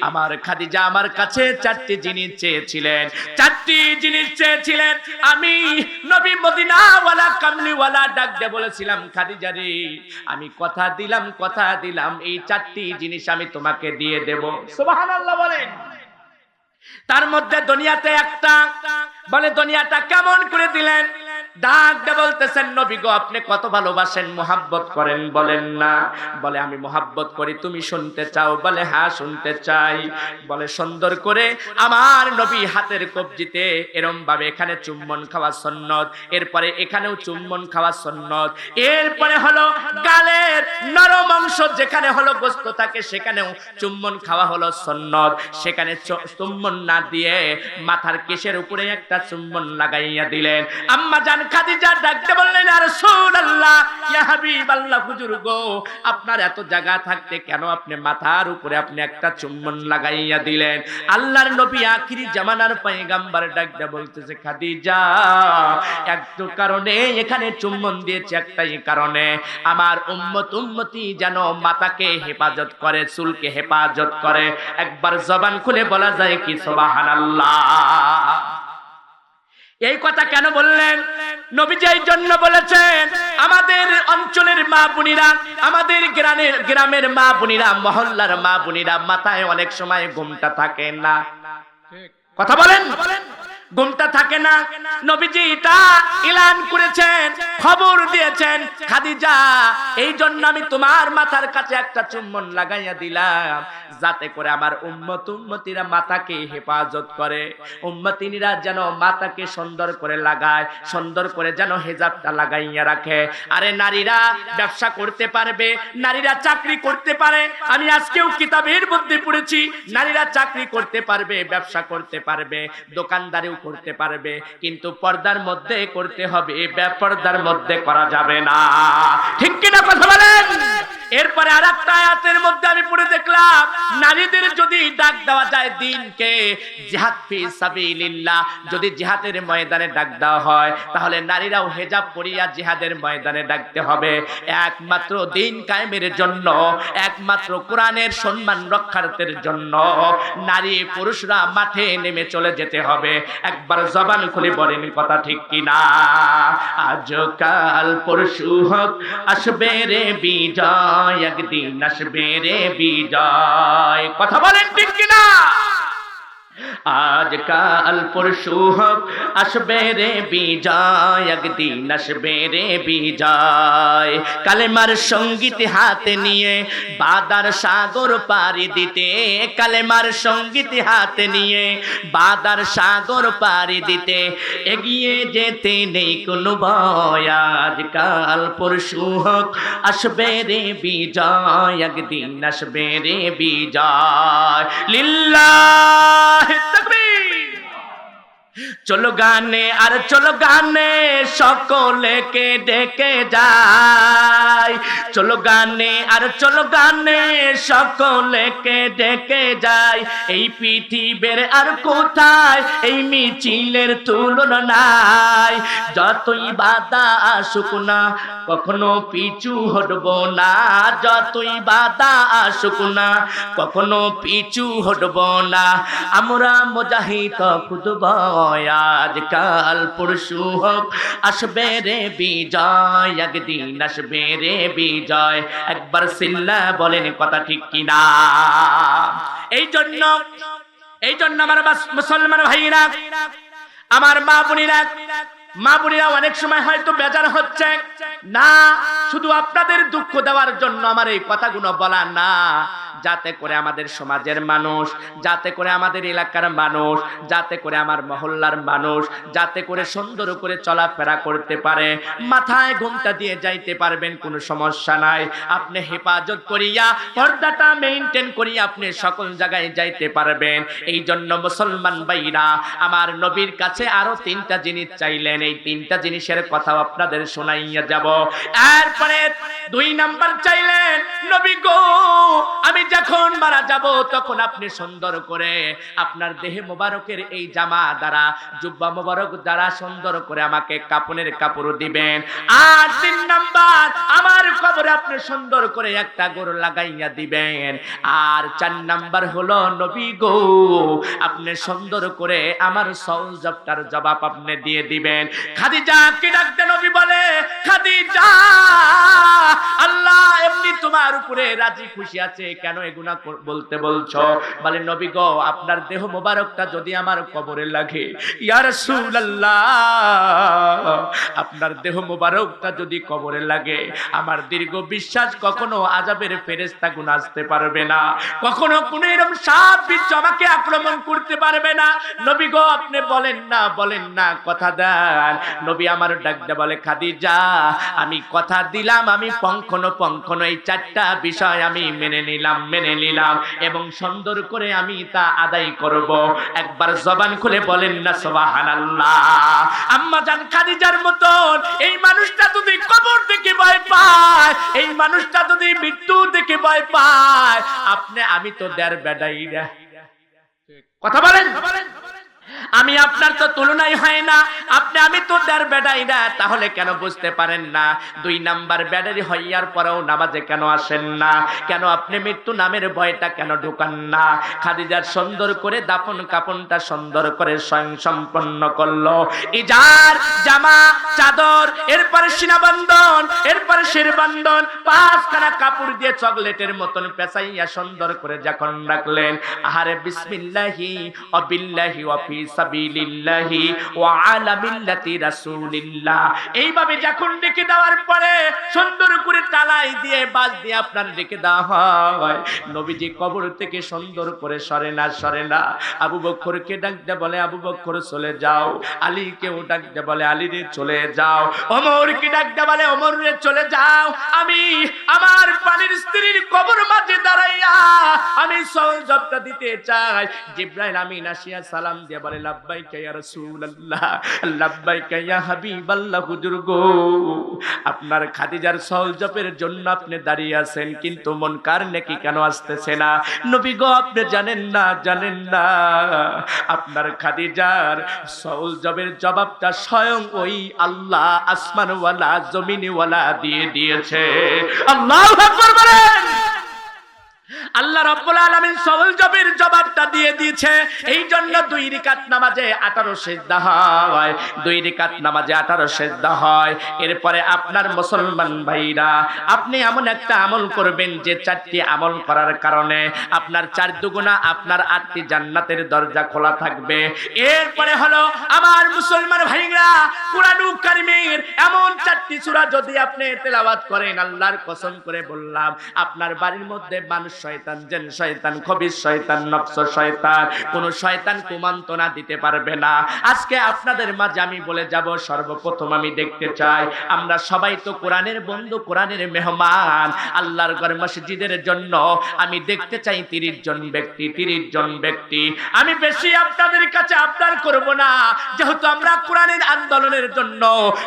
আমার খাদিজা আমার কাছে 4টি জিনিস চেয়েছিলেন, 4টি জিনিস চেয়েছিলেন। আমি নবী মদিনাওয়ালা কামলিওয়ালা ডাক দিয়ে বলেছিলাম, খাদিজা রে, আমি কথা দিলাম এই 4টি জিনিস আমি তোমাকে দিয়ে দেব। সুবহানাল্লাহ বলেন। তার মধ্যে দুনিয়াতে একটা, বলে দুনিয়াটা কেমন করে দিলেন? ডাক দিয়ে বলতেছেন, নবী গো, আপনি কত ভালোবাসেন, মোহাব্বত করেন, বলেন না? বলে আমি মোহাব্বত করি, তুমি শুনতে চাও? বলে হ্যাঁ শুনতে চাই। বলে সুন্দর করে আমার নবী হাতের কবজিতে এরম ভাবে এখানে চুম্বন খাওয়া সুন্নত, এরপরে এখানেও চুম্বন খাওয়া সুন্নত, এরপরে হলো গালের নরম অংশ যেখানে হলো গোশত থাকে সেখানেও চুম্বন খাওয়া হলো সুন্নত। সেখানে চুম্বন না দিয়ে মাথার কেশের উপরে একটা চুম্বন লাগাইয়া দিলেন। আম্মা জান খাদিজা ডাকতে বললেন ইয়া রাসূলুল্লাহ, ইয়া হাবিবাল্লাহ, হুজুর গো, আপনার এত জায়গা থাকতে কেন আপনি মাথার উপরে আপনি একটা চুম্বন লাগাইয়া দিলেন? আল্লাহর নবী আখিরি জামানার পয়গম্বর ডাকতে বলতেছে খাদিজা, একটু কারণে এখানে চুম্বন দিয়েছে, একটাই কারণে, আমার উম্মতি যেন মাথাকে হেফাজত করে, চুলকে হেফাজত করে। একবার জবান খুলে বলা যায় কি সুবহানাল্লাহ? এই কথা কেন বললেন? নবীজি এই জন্য বলেছেন, আমাদের অঞ্চলের মা বোনেরা, আমাদের গ্রামের মা বোনেরা, মহল্লার মা বোনেরা মাথায় অনেক সময় ঘুমটা থাকে না। কথা বলেন, ঘুমটা থাকে না। নবীজি এটা এলান করেছেন, খবর দিয়েছেন, খাদিজা এই জন্য আমি তোমার মাথার কাছে একটা চুম্বন লাগাইয়া দিলাম, যাতে করে আমার উম্মতিরা মাথাকে হেফাজত করে, উম্মতিরা যেন মাথাকে সুন্দর করে লাগায়, সুন্দর করে যেন হেজাবটা লাগাইয়া রাখে। আরে নারীরা ব্যবসা করতে পারবে, নারীরা চাকরি করতে পারে, আমি আজকেও কিতাবের মধ্যে পড়েছি, নারীরা চাকরি করতে পারবে, ব্যবসা করতে পারবে, দোকানদারিও করতে পারবে, কিন্তু পর্দার মধ্যে করতে হবে, বেপর্দার মধ্যে করা যাবে না। ঠিক কিনা কথা বলেন? এরপরে আরেকটা আয়াতের মধ্যে আমি পড়ে দেখলাম, নারীদের যদি ডাক দেওয়া যায় দিনকে, জিহাদ ফি সাবিলিল্লাহ, যদি জিহাদের ময়দানে ডাক দেওয়া হয়, তাহলে নারীরাও হেজাব পরিয়া জিহাদের ময়দানে ডাকতে হবে, একমাত্র দিন কায়েমের জন্য, একমাত্র কোরআনের সম্মান রক্ষার্থের জন্য নারী পুরুষরা মাঠে নেমে চলে যেতে হবে। একবার জবান খুলে বলেন কথা ঠিক কিনা? আজকাল পরশু হোক আসবে রে বিজয়, একদিন আসবে রে বিজয়। কথা বলেন ঠিক কিনা? আজকাল পরশু হোক আসবে রে বিজয়, একদিন আসবে রে বিজয়। কালেমার সঙ্গীত হাতে নিয়ে বাদার সাগর পাড়ি দিতে, কালেমার সঙ্গীত হাতে নিয়ে বাদার সাগর পাড়ি দিতে, এগিয়ে যেতে নেই কোনো ভয়। আজকাল পরশু হোক আসবে রে বিজয়, একদিন আসবে রে বিজয়। লিল্লাহ চলো গানে আর চলো গানে সকলেকে ডেকে যায়, চলো গানে আর চলো গানে সকলেকে ডেকে যায়। এই পৃথিবীর আর কোথায় এই মিছিলের তুলনা নাই, যতই বাধা আসুক না কখনো পিছু হটব না, যতই বাধা আসুক না কখনো পিছু হটব না, আমরা মুজাহিদ খুদব। আজকাল পরশু হোক আসবে রে বিজয়, একদিন আসবে রে বিজয়। একবার সিল্লা বলেন কথা ঠিক কিনা? এই জন্য আমার মুসলমান ভাইরা, আমার মা বোনেরা অনেক সময় হয়তো বেজার হচ্ছে না, শুধু আপনাদের দুঃখ দেওয়ার জন্য আমার এই কথাগুলো বলা না, যাতে করে আমাদের সমাজের মানুষ, যাতে করে আমাদের এলাকার মানুষ, যাতে করে আমার মহল্লার মানুষ, যাতে করে সুন্দর করে চলাফেরা করতে পারে, মাথায় ঘুমটা দিয়ে যাইতে পারবেন, কোনো সমস্যা নাই। আপনি হেফাজত করিয়া, পর্দাটা মেইনটেইন করিয়া আপনি সকল জায়গায় যাইতে পারবেন। এই জন্য মুসলমান ভাইরা আমার নবীর কাছে আরো 3টা জিনিস চাইলেন, এই 3টা জিনিসের কথা আপনাদের শোনাইয়া যাব। এরপরে 2 নাম্বার চাইলেন, নবী গো আমি যখন মারা যাব তখন আপনি সুন্দর করে আপনার দেহে মোবারকের এই জামা দ্বারা, জুব্বা মোবারক দ্বারা সুন্দর করে আমাকে কাপনের কাপড় দিবেন। আর 3 নাম্বার, আমার কবরে আপনি সুন্দর করে একটা গরু লাগাইয়া দিবেন। আর 4 নাম্বার হলো নবী গো আপনি সুন্দর করে আমার সওজবটার জবাব আপনি দিয়ে দিবেন। খাদিজা কি ডাকতে নবী বলে, খাদিজা আল্লাহ এমনি তোমার উপরে রাজি খুশি আছে, কেন এগুনা বলতে বলছো? বলে নবী গো আপনার দেহ মোবারকটা যদি আমার কবরে লাগে, ইয়া রাসূলুল্লাহ আপনার দেহ মোবারকটা যদি কবরে লাগে, আমার দীর্ঘ বিশ্বাস কখনো আযাবের ফেরেশতা গুণ আসতে পারবে না, কখনো কোনো এরকম সাপ বিচ্ছু আমাকে আক্রমণ করতে পারবে না। নবী গো আপনি বলেন না কথা দেন। নবী আমার ডাকতে বলে, খাদিজা আমি কথা দিলাম, আমি পঙ্খনো এই 4টা বিষয় আমি মেনে নিলাম এবং সুন্দর করে আমি তা আদায় করব। একবার জবান খুলে বলেন না সুবহানাল্লাহ। আম্মা জান খাদিজার মতন এই মানুষটা যদি কবর থেকে ভয় পায়, এই মানুষটা যদি মৃত্যু থেকে ভয় পায়, আমি তো দেড় বেডাই না। কথা বলেন, আমি আপনার তো তুলনাই হয় না, আমি তো দেড় বেডাই না। তাহলে কেন বুঝতে পারেন না? 2 নাম্বার ব্যাটারি হইয়ার পরেও নামাজে কেন আসেন না? কেন আপনি মৃত্যু নামের ভয়টা কেন ঢুকান না? খাদিজার সুন্দর করে দাফন কাপনটা সুন্দর করে স্বয়ং সম্পন্ন করলো। ইজার, জামা, চাদর, এরপরে সিনাবন্ধন, এরপরে শিরবন্ধন, 5খানা কাপড় দিয়ে চকলেটের মতন পেঁচাইয়া সুন্দর করে যখন রাখলেন, আহারে বিসমিল্লাহি ওয়া বিল্লাহি ওয়া ফি সাবিলিল্লাহি ওয়া আলা মিল্লাতি রাসূলিল্লাহ, এইভাবে যখন ডেকে দেওয়ার পরে সুন্দর করে তালাই দিয়ে বাজ দিয়ে আপনার ডেকে দেওয়া হয়, নবীজি কবর থেকে সুন্দর করে সরে না। আবু বকরকে ডাকতে বলে, আবু বকর চলে যাও। আলীকেও ডাকতে বলে, আলী রে চলে যাও। ওমরকে ডাকতে বলে, ওমর রে চলে যাও। আমি আমার পানির স্ত্রীর কবর মাঝে দাঁড়াইয়া আমি সওয়ালটা দিতে চাই। জিবরাইল আমিন আসিয়া সালাম দিয়ে বলে, লাব্বাইকা ইয়া রাসূলুল্লাহ, লাব্বাইকা ইয়া হাবিবাল্লাহ। হুজুর গো, আপনার খাদিজার সওয়ালজপের জন্য আপনি দাঁড়িয়ে আছেন, কিন্তু মুনকার নেকি কেন আসতেছে না? নবী গো, আপনি জানেন না আপনার খাদিজার সওয়ালজপের জবাবটা স্বয়ং ওই আল্লাহ আসমানওয়ালা জমিনওয়ালা দিয়ে দিয়েছে। আল্লাহু আকবার বলেন। আল্লাহ রাব্বুল আলামিন সওয়ালজপের জবাবটা দিয়ে দিয়েছে। এই জন্য 2 রাকাত নামাজে 18 সিজদা হয়, 2 রাকাত নামাজে 18 সিজদা হয়। এরপরে আপনার মুসলমান ভাইরা, আপনি এমন একটা আমল করবেন যে 4টি আমল করার কারণে আপনার 4 দুগুণা আপনার 8টি জান্নাতের দরজা খোলা থাকবে। এরপরে হলো আমার মুসলমান ভাইরা, কুরআনুল কারীমের এমন 4টি সূরা যদি আপনি তেলাওয়াত করেন, আল্লাহর কসম করে বললাম, আপনার বাড়ির মধ্যে মানুষ শয়তান, জিন শয়তান, খবিস শয়তান, নফস শয়তান, কোন শয়তান কুমন্ত্রণা দিতে পারবে না। আজকে আপনাদের মাঝে আমি বলে যাব, সর্বপ্রথম আমি দেখতে চাই, আমরা সবাই তো কোরআনের বন্ধু, কোরআনের মেহমান। আল্লাহর ঘর মসজিদের জন্য আমি দেখতে চাই 30 জন ব্যক্তি। আমি বেশি আপনাদের কাছে আবদার করব না, যেহেতু আমরা কোরআনের আন্দোলনের জন্য,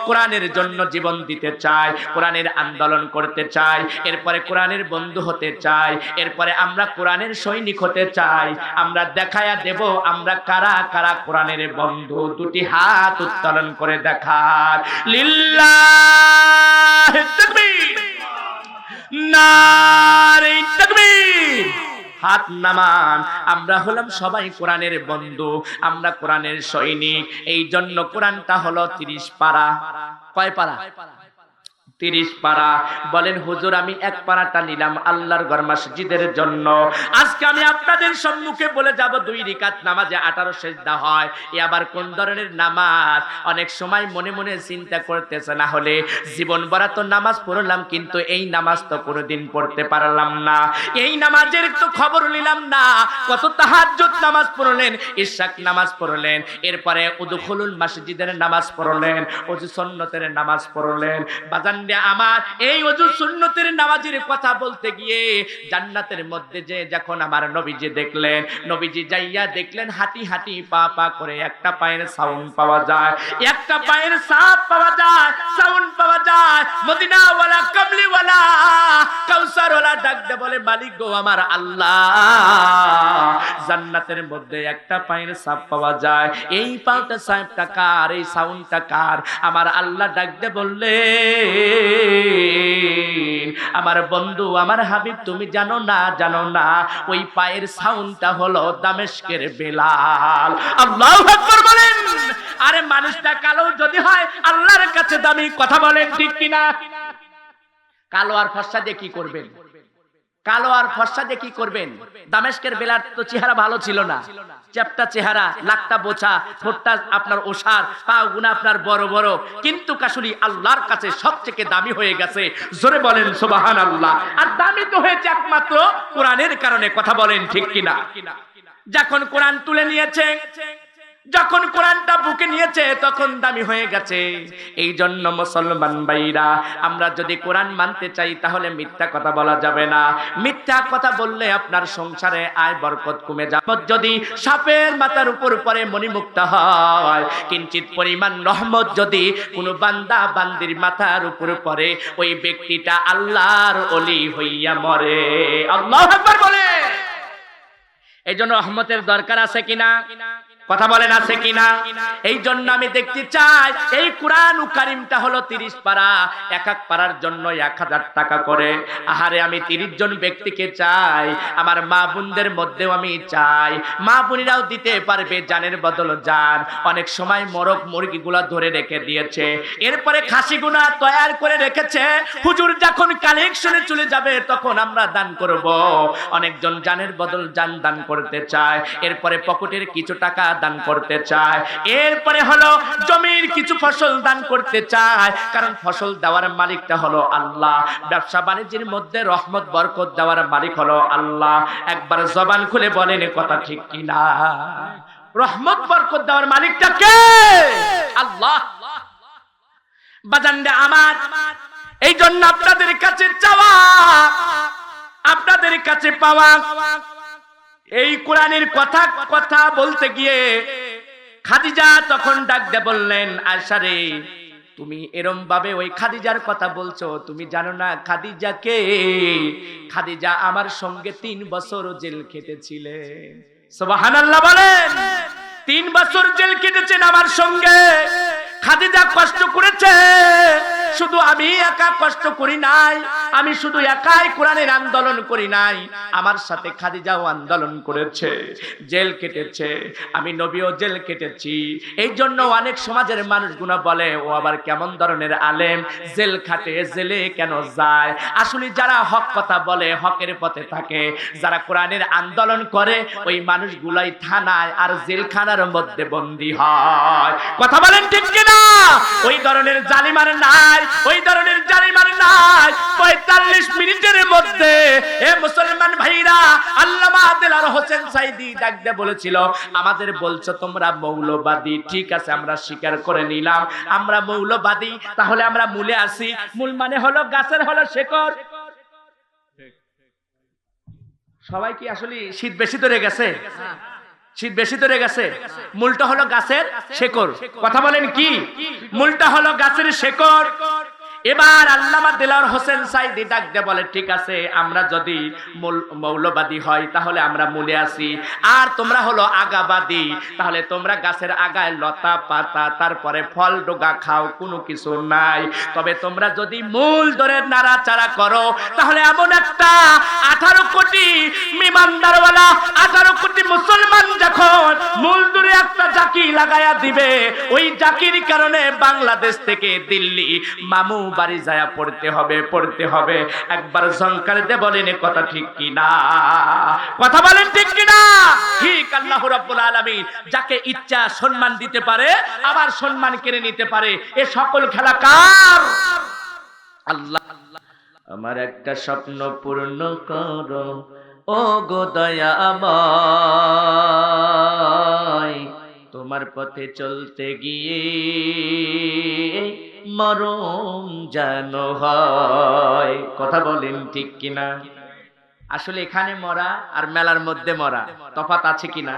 কোরআনের জন্য জীবন দিতে চাই, কোরআনের আন্দোলন করতে চাই, এরপরে কোরআনের বন্ধু হতে চাই, এরপরে আমরা কোরআনের সৈনিক হতে চাই। আমরা দেখায়া দেব আমরা কারা কারা কোরআনের বন্ধু। 2টি হাত উত্তোলন করে দেখার। লিল্লাহি তাকবীর, নারে তাকবীর। হাত নামান। আমরা হলাম সবাই কোরআনের বন্ধু, আমরা কোরআনের সৈনিক। এই জন্য কোরআনটা হলো 30 পারা। কয় পারা? 30 পারা। বলেন হুজুর, আমি 1 পারাটা নিলাম আল্লাহর ঘর মসজিদের জন্য। আজকে আমি আপনাদের সম্মুখে বলে যাব, 2 রাকাত নামাজে 18 সিজদা হয়। এ আবার কোন ধরনের নামাজ? অনেক সময় মনে মনে চিন্তা করতেছে, না হলে জীবন ভরা তো নামাজ পড়লাম, কিন্তু এই নামাজ তো কোনোদিন পড়তে পারলাম না, এই নামাজের তো খবর নিলাম না। কত তাহাজ্জুদ নামাজ পড়লেন, ইশাক নামাজ পড়লেন, এরপরে উদখুলুল মসজিদের নামাজ পড়লেন, ওযু সুন্নতের নামাজ পড়লেন। বাজান আমার এই ওযু সুন্নতের নামাজের কথা বলতে গিয়ে জান্নাতের মধ্যে যে যখন আমার নবীজি দেখলেন, নবীজি যাইয়া দেখলেন হাঁটি হাঁটি পা পা করে একটা পায়ের সাউন্ড পাওয়া যায়, একটা পায়ের সাপ পাওয়া যায়, সাউন্ড পাওয়া যায়। মদিনাওয়ালা, কামলিওয়ালা, কাউসারওয়ালা ডাকতে বলে, মালিক গো আমার আল্লাহ, জান্নাতের মধ্যে একটা পায়ের সাপ পাওয়া যায়, এই পাটা সাপটা কার, এই সাউন্ডটা কার? আমার আল্লাহ ডাকতে বললে, আমার বন্ধু, আমার হাবিব, তুমি জানো না ওই পায়ের সাউন্ডটা হলো দামেস্কের বেলাল। আল্লাহু আকবার বলেন। আরে মানুষটা কালো যদি হয় আল্লাহর কাছে দামি, কথা বলেন ঠিক কিনা? কালো আর ফর্সা দিয়ে কি করবেন? কালো আর ফর্সা দিয়ে কি করবেন? দামেস্কের বেলার তো চেহারা ভালো ছিল না, চ্যাপটা চেহারা, নাকটা বোচা, ঠোঁটটা আপনার ওসার, পা গুনা আপনার বড় বড়, কিন্তু কাশুলি আল্লাহর কাছে সবথেকে দামি হয়ে গেছে। জোরে বলেন সুবহানাল্লাহ। আর দামি তো হয়েছে একমাত্র কোরআনের কারণে, কথা বলেন ঠিক কিনা? যখন কোরআন তুলে নিয়েছে, যখন কোরআনটা বুকে নিয়েছে তখন দামি হয়ে গেছে। এই জন্য মুসলমান ভাইরা, আমরা যদি কোরআন মানতে চাই তাহলে মিথ্যা কথা বলা যাবে না। মিথ্যা কথা বললে আপনার সংসারে আয় বরকত কমে যাবে। যদি সাপের মাথার উপর পরে মণিমুক্তা হয়, কিঞ্চিত পরিমাণ রহমত যদি কোনো বান্দা বান্দির মাথার উপর পড়ে, ওই ব্যক্তিটা আল্লাহর ওলি হইয়া মরে। আল্লাহু আকবার বলে। এই জন্য রহমতের দরকার আছে কিনা? কথা বলেন আছে কিনা? এই জন্য আমি দেখতে চাই এই কোরআন কারীমটা হলো 30 পারা, এক এক পারার জন্য 1000 টাকা করে। আহারে আমি 30 জন ব্যক্তিকে চাই, আমার মা বোনদের মধ্যেও আমি চাই মা বোনেরাও দিতে পারবে জানের বদল জান। অনেক সময় মরক মুরগিগুলা ধরে রেখে দিয়েছে, এরপরে খাসিগুনা তৈয়ার করে রেখেছে, হুজুর যখন কালেকশনে চলে যাবে তখন আমরা দান করব। অনেকজন জানের বদল জান দান করতে চায়, এরপরে পকেটের কিছু টাকা দান করতে চায়, এরপরে হলো জমির কিছু ফসল দান করতে চায়, কারণ ফসল দেওয়ার মালিকটা হলো আল্লাহ। ব্যবসা বাণিজ্যের মধ্যে রহমত বরকত দেওয়ার মালিক হলো আল্লাহ। একবার জবান খুলে বলেন কথা ঠিক কিনা? রহমত বরকত দেওয়ার মালিকটা কে? আল্লাহ। বাজানরা আমার, এই জন্য আপনাদের কাছে চাওয়া, আপনাদের কাছে পাওয়া, এই কোরআনের কথা বলতে গিয়ে খাদিজা তখন ডাক দিয়ে বললেন, আয়েশা রে, তুমি এরম ভাবে ওই খাদিজার কথা বলছো, তুমি জানো না খাদিজা কে? খাদিজা আমার সঙ্গে 3 বছর জেল খেটেছিলেন। সুবহানাল্লাহ বলেন। 3 বছর জেল কেটেছেন আমার সঙ্গে। খাদিজা কষ্ট করেছে, শুধু আমি একা কষ্ট করি নাই, আমি শুধু একাই কোরআনের আন্দোলন করি নাই, আমার সাথে খাদিজাও আন্দোলন করেছে, জেল কেটেছে, আমি নবীও জেল কেটেছি। এই জন্য অনেক সমাজের মানুষগুলো বলে, ও আবার কেমন ধরনের আলেম, জেল খাটে, জেলে কেন যায়? আসলে যারা হক কথা বলে, হকের পথে থাকে, যারা কোরআনের আন্দোলন করে, ওই মানুষগুলাই থানায় আর জেলখানার মধ্যে বন্দী হয়। কথা বলেন ঠিক কিনা? ওই ধরনের জালিমার নাই, ওই ধরনের জালিমার নাই। 45 মিনিটের মধ্যে এ মুসলমান ভাইরা, আল্লামা দেলাওয়ার হোসেন সাইদি ডাকতে বলেছিল, আমাদের বলছো তোমরা মৌলবাদী, ঠিক আছে আমরা স্বীকার করে নিলাম আমরা মৌলবাদী, তাহলে আমরা মূলে আসি। মূল মানে হলো গাছের হলো শেকড়। সবাই কি আসলে শীত বেশি ধরে গেছে? শীত বেশি ধরে গেছে। মূলটা হলো গাছের শেকড়। কথা বলেন কি? মূলটা হলো গাছের শেকড়। এবার আল্লামা দেলাওয়ার হোসেন সাইদি ডাক দিয়ে বলে, ঠিক আছে আমরা যদি মৌলবাদী হয় তাহলে আমরা মূলে আসি, আর তোমরা হলো আগাবাদী, তাহলে তোমরা গাছের আগায় লতা পাতা তারপরে ফল ডোগা খাও, কোনো কিছু নাই। তবে তোমরা যদি মূল ধরে নাড়াচাড়া করো, তাহলে এমন একটা 18 কোটি ইমানদারওয়ালা 18 কোটি মুসলমান যখন মূল ধরে একটা জাকি লাগায়া দিবে, ওই জাকির কারণে বাংলাদেশ থেকে দিল্লি মামু বাড়ি যায় পড়তে হবে, পড়তে হবে। একবার ঝংকার দিয়ে বলেন কথা ঠিক কিনা? কথা বলেন ঠিক কিনা? ঠিক। আল্লাহ রাব্বুল আলামিন যাকে ইচ্ছা সম্মান দিতে পারে, আবার সম্মান কেড়ে নিতে পারে। এ সকল খেলা কার? আল্লাহ। আমার একটা স্বপ্ন পূর্ণ করো ও গো দয়াময়, তোমার পথে চলতে গিয়ে মরণ যেন হয়। কথা বলেন ঠিক কিনা? আসলে এখানে মরা আর মেলার মধ্যে মরা তফাৎ আছে কিনা?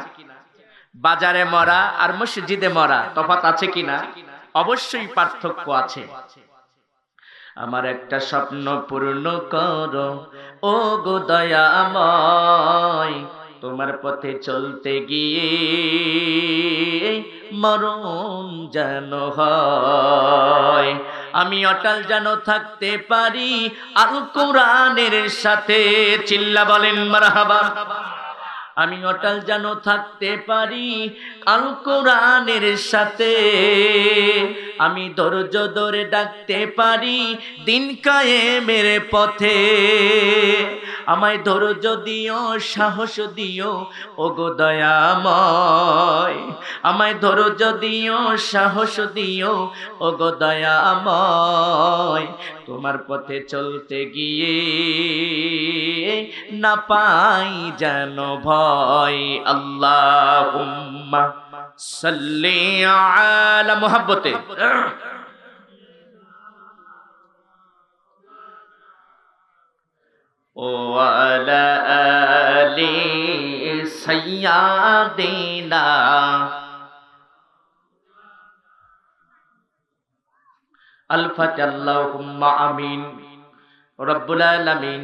বাজারে মরা আর মসজিদে মরা তফাৎ আছে কিনা? অবশ্যই পার্থক্য আছে। আমার একটা স্বপ্ন পূর্ণ করো ও গো দয়াময়, তোমার পথে চলতে গিয়ে মরণ যেন হয়। আমি অটল যেন থাকতে পারি আল কোরআনের সাথে। চিল্লা বলেন মারহাবা। আমি অটল যেন থাকতে পারি আল কোরআনের সাথে, আমি ধৈর্য ধরে ডাকতে পারি দিন কায়েমের পথে। আমায় ধৈর্য দিও, সাহস দিও ও গো দয়াময়, আমায় ধৈর্য দিও, সাহস দিও ও গো দয়াময়, তোমার পথে চলতে গিয়ে না পাই যেন ভয়। আল্লাহুম্মা সাল্লি আলা মুহাব্বতে ও আলা আলি সাইয়্যিদিনা আল-ফাতিহা আল্লাহুম্মা আমিন। রব্বুল আলামিন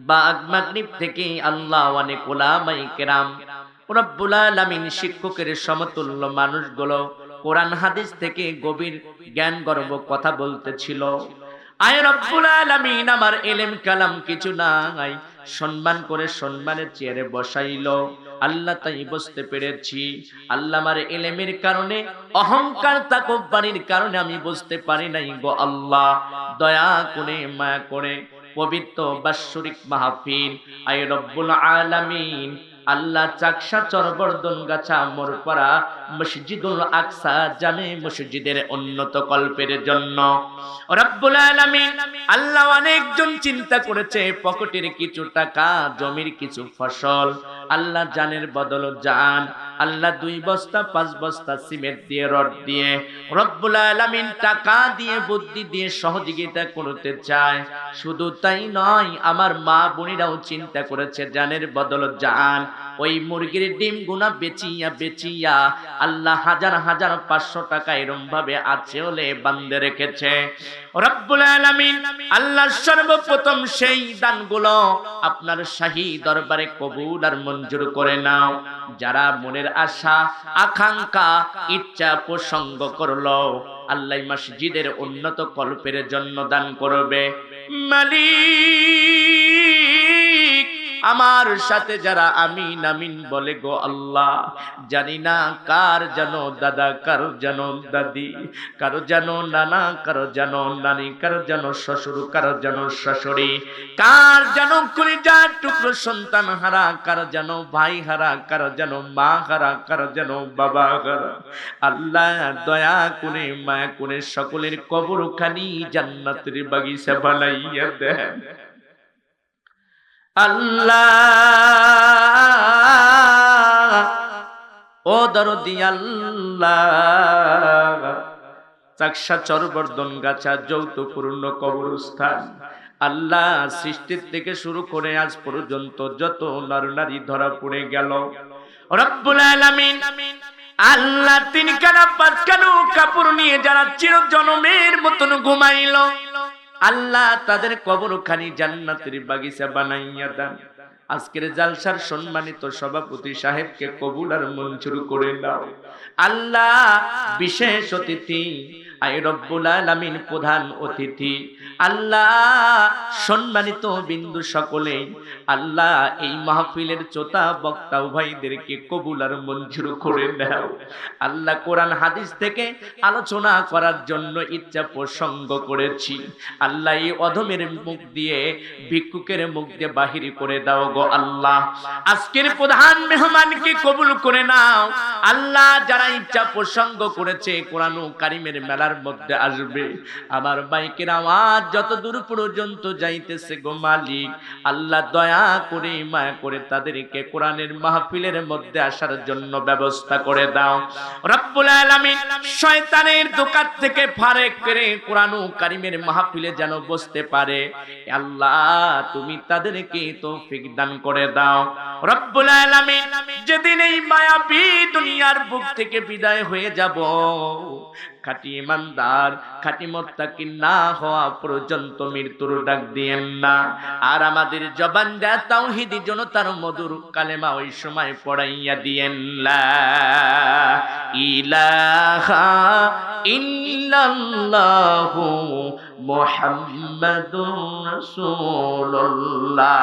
বাগ মাগরিব থেকে আল্লাহ অনেক উলামায়ে কেরাম রব্বুল আলামিন শিক্ষকের সমতুল্য মানুষগুলো কোরআন হাদিস থেকে গভীর জ্ঞান গর্ব কথা বলতেছিল। আয় রব্বুল আলামিন আমার ইলম কালাম কিছু নাই, সম্মান করে সম্মানের চেয়ারে বসাইলো। আল্লাহ তাই বুঝতে পেরেছি আল্লাহ আমার ইলমের কারণে অহংকার তাকব্বুরির কারণে আমি বুঝতে পারি নাই গো আল্লাহ, দয়া করে মায়া করে পবিত্র বাৎসরিক মাহফিল আয় রব্বুল আলামিন আল্লাহ চাকসা চরবর্দন গাছা মোরপাড়া মসজিদুল আকসা জামে মসজিদের উন্নত কল্পের জন্য রব্বুল আলামিন আল্লাহ অনেকজন চিন্তা করেছে পকেটের কিছু টাকা জমির কিছু ফসল আল্লাহ জানের বদল জান আল্লাহ 2 বস্তা 5 বস্তা সিমেন্ট দিয়ে রড দিয়ে রব্বুল আলামিন টাকা দিয়ে বুদ্ধি দিয়ে সহযোগিতা করতে চায়। শুধু তাই নয় আমার মা বোনেরাও চিন্তা করেছে জানের বদল জান ওই মুরগির ডিম গুনা বেচিয়া বেচিয়া আল্লাহ হাজার হাজার 500 টাকা এরকম ভাবে আছে হলে বান্দে রেখেছে। রব্বুল আলামিন আল্লাহ সর্বপ্রথম সেই দানগুলো আপনার শাহী দরবারে কবুল আর মঞ্জুর করে নাও। যারা মনের আশা আকাঙ্ক্ষা ইচ্ছা প্রসঙ্গ করলো আল্লাহ মসজিদের উন্নত কল্পের জন্য দান করবে। মালিক আমার সাথে যারা আমিন আমিন বলে গো আল্লাহ, জানি না কার জানো দাদা, কারো জানো দাদি, কারো জানো নানা, কারো জানো নানি, কারো জানো শ্বশুর, কারো জানো শাশুড়ি, কার জানো কলিজার টুকরো সন্তান হারা, কারো জানো ভাই হারা, কারো জানো মা হারা, কারো জানো বাবা হারা। আল্লাহ দয়া করে মায়া করে সকলের কবরখানি জান্নাতের বাগিচা বানাইয়া দেন। আল্লাহ ও দরদি আল্লাহ, চাকসা চরবর্দন গাছা যৌতুপূর্ণ কবরস্থান আল্লাহ সৃষ্টির থেকে শুরু করে আজ পর্যন্ত যত নর নারী ধরা পড়ে গেল রব্বুল আলামিন আল্লাহ 3 খানা 5 খানা কাপড় নিয়ে যারা চিরজনমের মতন ঘুমাইল আল্লাহ তাদের কবরখানি জান্নাতের বাগিচা বানাইয়া দেন। আজকের জালসার সম্মানিত সভাপতি সাহেবকে কবুল আর মঞ্জুর করে নাও। আল্লাহ বিশেষ অতিথি আয় রব্বুল আলামিন প্রধান অতিথি আল্লাহ সম্মানিত বিন্দু সকলে আল্লাহ এই মাহফিলের চোতা বক্তা ভাইদেরকে কবুল আর মঞ্জুর করে নাও। আল্লাহ কোরআন হাদিস থেকে আলোচনা করার জন্য ইচ্ছা প্রসঙ্গ করেছি আল্লাহ এই অধমের মুখ দিয়ে ভিক্ষুকের মুখ দিয়ে বাহির করে দাও গো আল্লাহ। আজকের প্রধান মেহমানকে কবুল করে নাও আল্লাহ। যারা ইচ্ছা প্রসঙ্গ করেছে কোরআন কারিমের মেলার মধ্যে আসবে আমার মাইকের আওয়াজ যত দূর পর্যন্ত যাইতেছে গো মালিক আল্লাহ দয়া করে মায়া করে তাদেরকে কোরআনের মাহফিলের মধ্যে আসার জন্য ব্যবস্থা করে দাও রব্বুল আলামিন। শয়তানের দোকান থেকে ফারেক করে কোরআন কারিমের মাহফিলে যেন বসতে পারে আল্লাহ তুমি তাদেরকে তৌফিক দান করে দাও রব্বুল আলামিন। যেদিন এই মায়াবী দুনিয়ার বুক থেকে বিদায় হয়ে যাব খাঁটি ইমানদার খাঁটি মুত্তাকিন না হওয়া পর্যন্ত মৃত্যুর ডাক দিয়েন না। আর আমাদের জবান দা তাওহীদি জনতার মধুর কালেমা ওই সময় পড়াইয়া দিয়েন লা ইলাহা ইল্লাল্লাহু মুহাম্মাদুর রাসূলুল্লাহ।